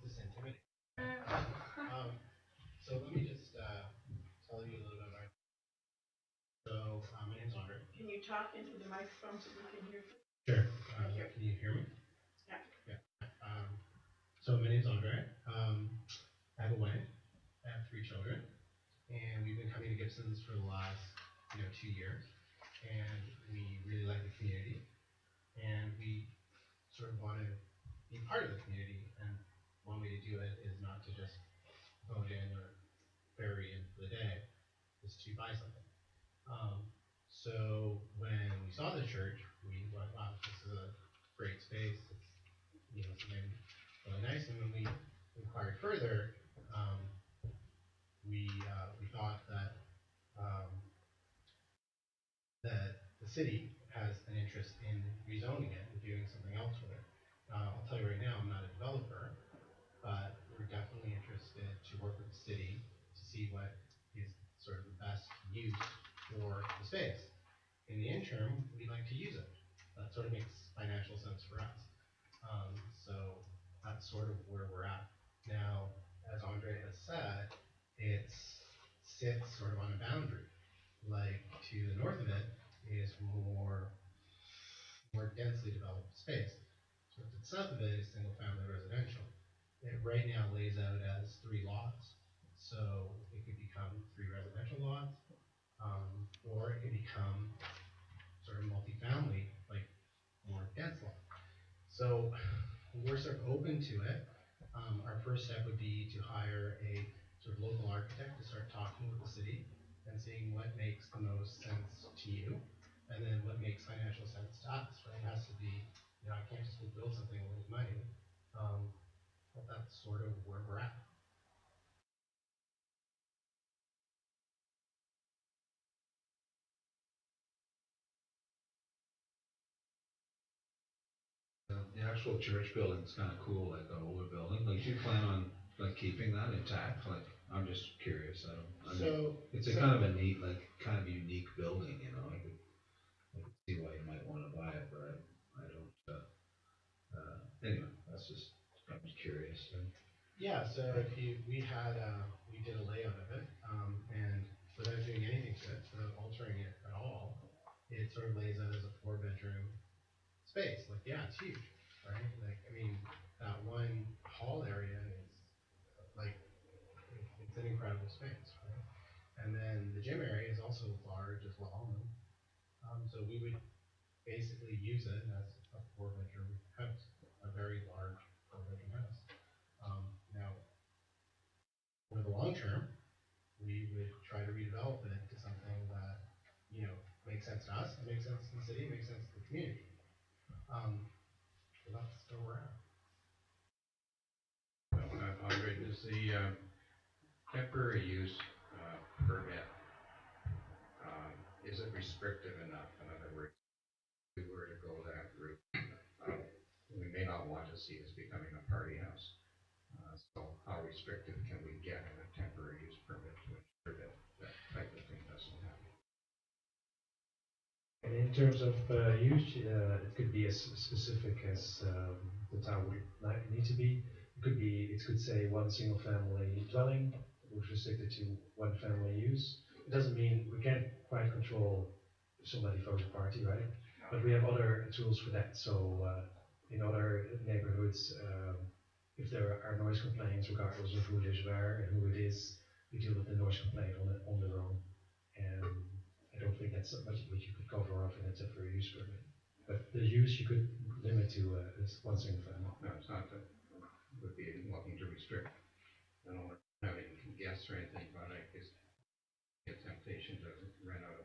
This intimidating. So let me just tell you a little bit about. So my name's Andre. Can you talk into the microphone so we can hear you? Sure. Can you hear me? Yeah. Yeah. So my name's Andre. I have a wife. I have 3 children, and we've been coming to Gibsons for the last 2 years, and we really like the community, and we sort of want to be part of the community, and one way to do it is not to just vote in or bury in for the day, is to buy something. So when we saw the church, we went, wow, this is a great space. It's something really nice. And when we inquired further, we thought that that the city has an interest in rezoning it and doing something else with it. I'll tell you right now, I'm not a developer, but we're definitely interested to work with the city to see what is sort of the best use for the space. In the interim, we'd like to use it. That sort of makes financial sense for us. So that's sort of where we're at. Now, as Andre has said, it sits sort of on a boundary. Like to the north of it is more densely developed space. So to the south of it is single family residential. It right now lays out as 3 lots. So it could become 3 residential lots, or it could become sort of multifamily, like more dense lot. So we're sort of open to it. Our first step would be to hire a sort of local architect to start talking with the city and seeing what makes the most sense to you, and then what makes financial sense to us, right? It has to be, I can't just go build something and lose money, but that's sort of where we're at. The actual church building is kind of cool, like the older building. Like, do you plan on keeping that intact? Like, I'm just curious. It's kind of a neat, kind of unique building. I could see why you might want to buy it, but I don't. Anyway, that's just, I'm just curious. Yeah. So we did a layout of it, and without doing anything to it, without altering it at all, it sort of lays out as a 4-bedroom space. Like, yeah, it's huge, right? Like, I mean, that one hall area is it's an incredible space, right? And then the gym area is also large as well. So we would basically use it as a 4-bedroom house, a very large 4-bedroom house. Now, for the long term, we would try to redevelop it into something that makes sense to us, it makes sense to the city, makes sense to the community. So that's where we're at. Andre, does the temporary use permit is it restrictive enough? In other words, if we were to go that route, we may not want to see this becoming a party house. So how restrictive can we get in a temporary use permit to ensure that that type of thing doesn't happen? And in terms of use, it could be as specific as the town would need to be. It could say one single family dwelling, which is restricted to one family use. It doesn't mean we can't quite control if somebody throws a party, right? But we have other tools for that. So in other neighborhoods, if there are noise complaints, regardless of who lives where and who it is, we deal with the noise complaint on their own. And I don't think that's much what you could cover off in a temporary use permit. But the use you could limit to this one single family. No, it's not that it would be looking to restrict. I don't want to have any guests or anything, but I guess the temptation to rent out a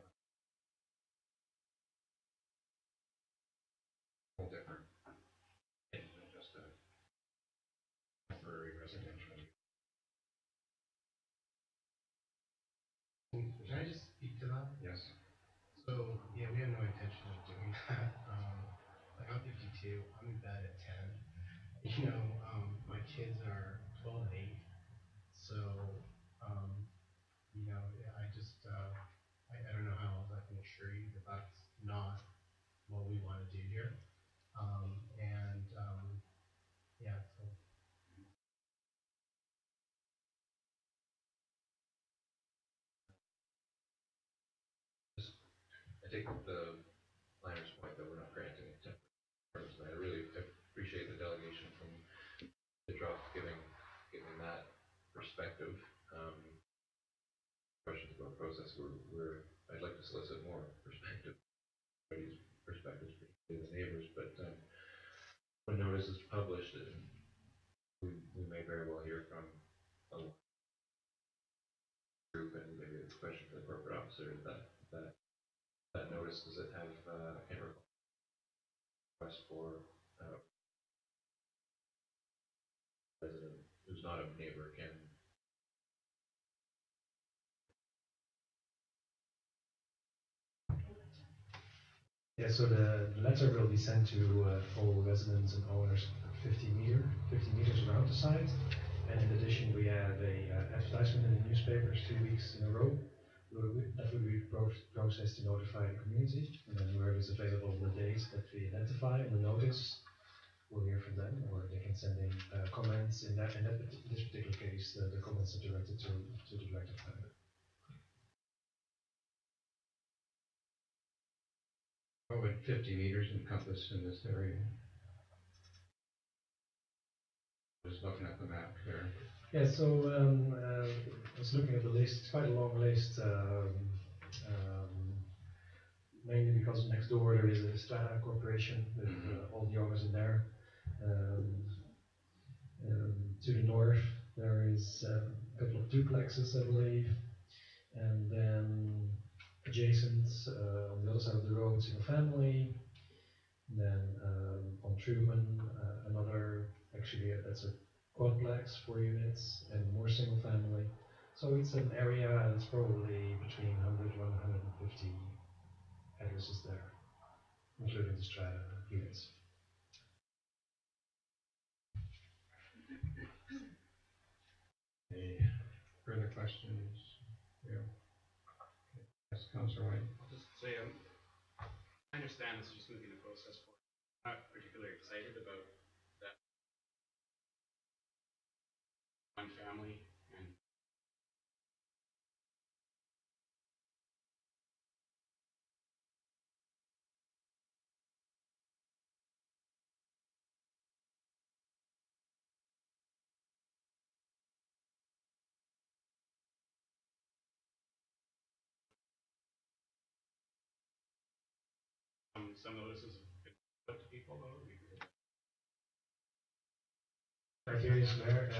whole different thing than just a temporary residential. Can I just speak to that? Yes. So, yeah, we have no intention of doing that. Like, I'm 52, I'm in bed at 10. You know, my kids are 12 and 8. So, you know, I just, I don't know how else I can assure you that that's not what we want to do here. Yeah, so. I take the planner's point that we're not granting a temporary permit. I really appreciate the delegation from the drop giving that perspective. Questions about process, I'd like to solicit more perspective, everybody's perspectives, particularly the neighbors, but when notice is published, we may very well hear from a group, and maybe it's a question for the corporate officer, that notice, does it have, I can't recall, request for resident who's not a neighbor can. Yeah, so the letter will be sent to all residents and owners 50 meters around the site. And in addition, we have a advertisement in the newspapers 2 weeks in a row. That will be processed to notify the community. And then whoever is available on the days that we identify in the notice, we'll hear from them, or they can send in comments. In this particular case, the comments are directed to the director planner. What would 50 meters encompass in this area? Just looking at the map there. Yeah, so I was looking at the list. It's quite a long list, mainly because next door there is a Strata Corporation with all the owners in there. To the north there is a couple of duplexes, I believe, and then adjacent on the other side of the road, single family. And then on Truman, another, actually that's a quadplex, 4 units, and more single family. So it's an area that's probably between 100 to 150 addresses there, including the strata units. Any further questions? Yeah. Yes, Councillor White. I'll just say, I understand this is just moving the process forward. I'm not particularly excited about that one family and some notices have been put to people though. Criteria is there.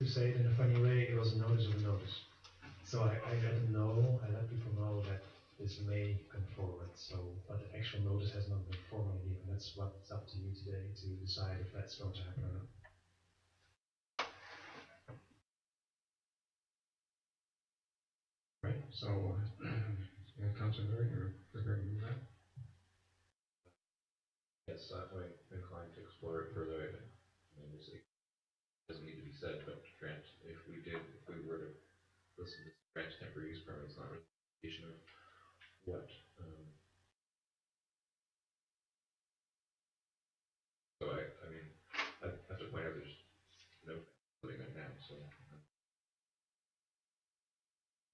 To say it in a funny way, it was a notice of a notice. So I let people know that this may come forward. So, but the actual notice has not been formally given. That's what's up to you today to decide if that's going to happen or not. Right. So Councilor Murray, you're prepared to move that? Yes, I'm inclined to explore it further. I mean, it doesn't need to be said, but grant, if we were to listen to grant temporary use permit, it's not really an indication of what. So I mean, I have to point out there's no living there now, so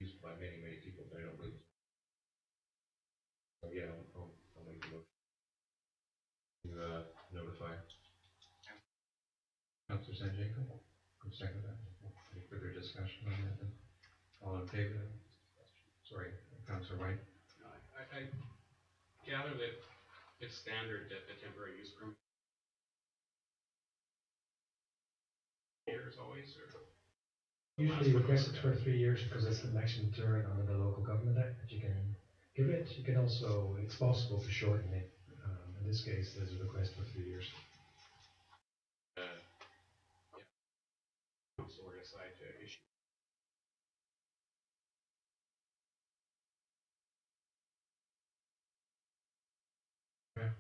used by many people, but I don't believe. So yeah, I'll make the motion to notify. Councilor Sanjanko, who seconded that? Any further discussion on that then? All in favor? Sorry, Councilor White? No, I gather that it's standard that the temporary use permit years always, or? Usually requested for 3 years because that's the maximum term under the local government act that you can give it. You can also, it's possible to shorten it. In this case, there's a request for 3 years. Council or decide to issue. Okay,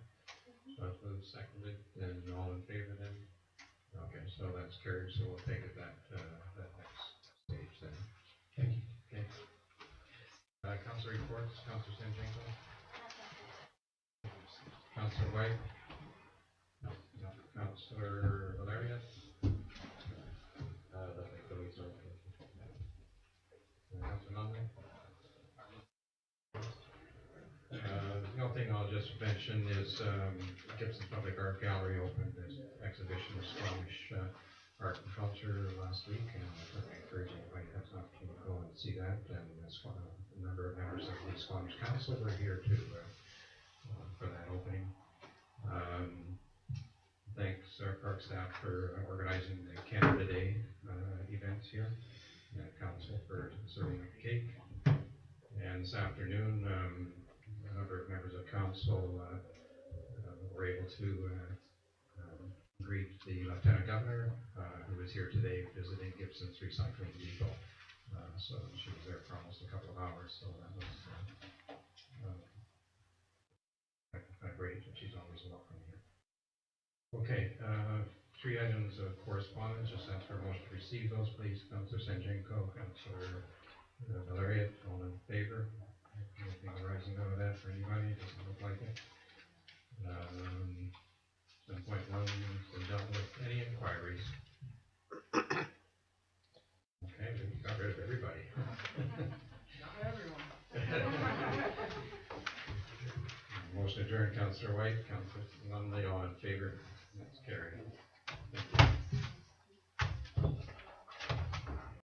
so it was seconded, and all in favor then? Okay, so that's carried, so we'll take it that next stage then. Thank you. Okay. Councilor reports, Councilor Sanjanko? Councilor White? No. Councilor Valeria? Nothing from me, sorry. Councilor Nunley? The only thing I'll just mention is Gibsons Public Art Gallery opened this exhibition of Squamish art and culture last week, and I encourage anybody who has an opportunity to go and see that. And a number of members of the Squamish Council were here for that opening. Thanks our park staff for organizing the Canada Day events here, and council for serving the cake. And this afternoon, a number of members of council were able to greet the Lieutenant Governor, who was here today visiting Gibson's Recycling Depot. So she was there for almost a couple of hours, so that was great, and she's always welcome here. Okay, 3 items of correspondence. Just ask for a motion to receive those, please. Councilor Sanjanko, Councilor Valeria, all in favor? Anything arising out of that for anybody? Doesn't look like it. 7.1 has been dealt with. Any inquiries? Okay, we got rid of everybody. Not everyone. Motion adjourned. Councilor White, Councilor Nunley, all in favor? That's carried.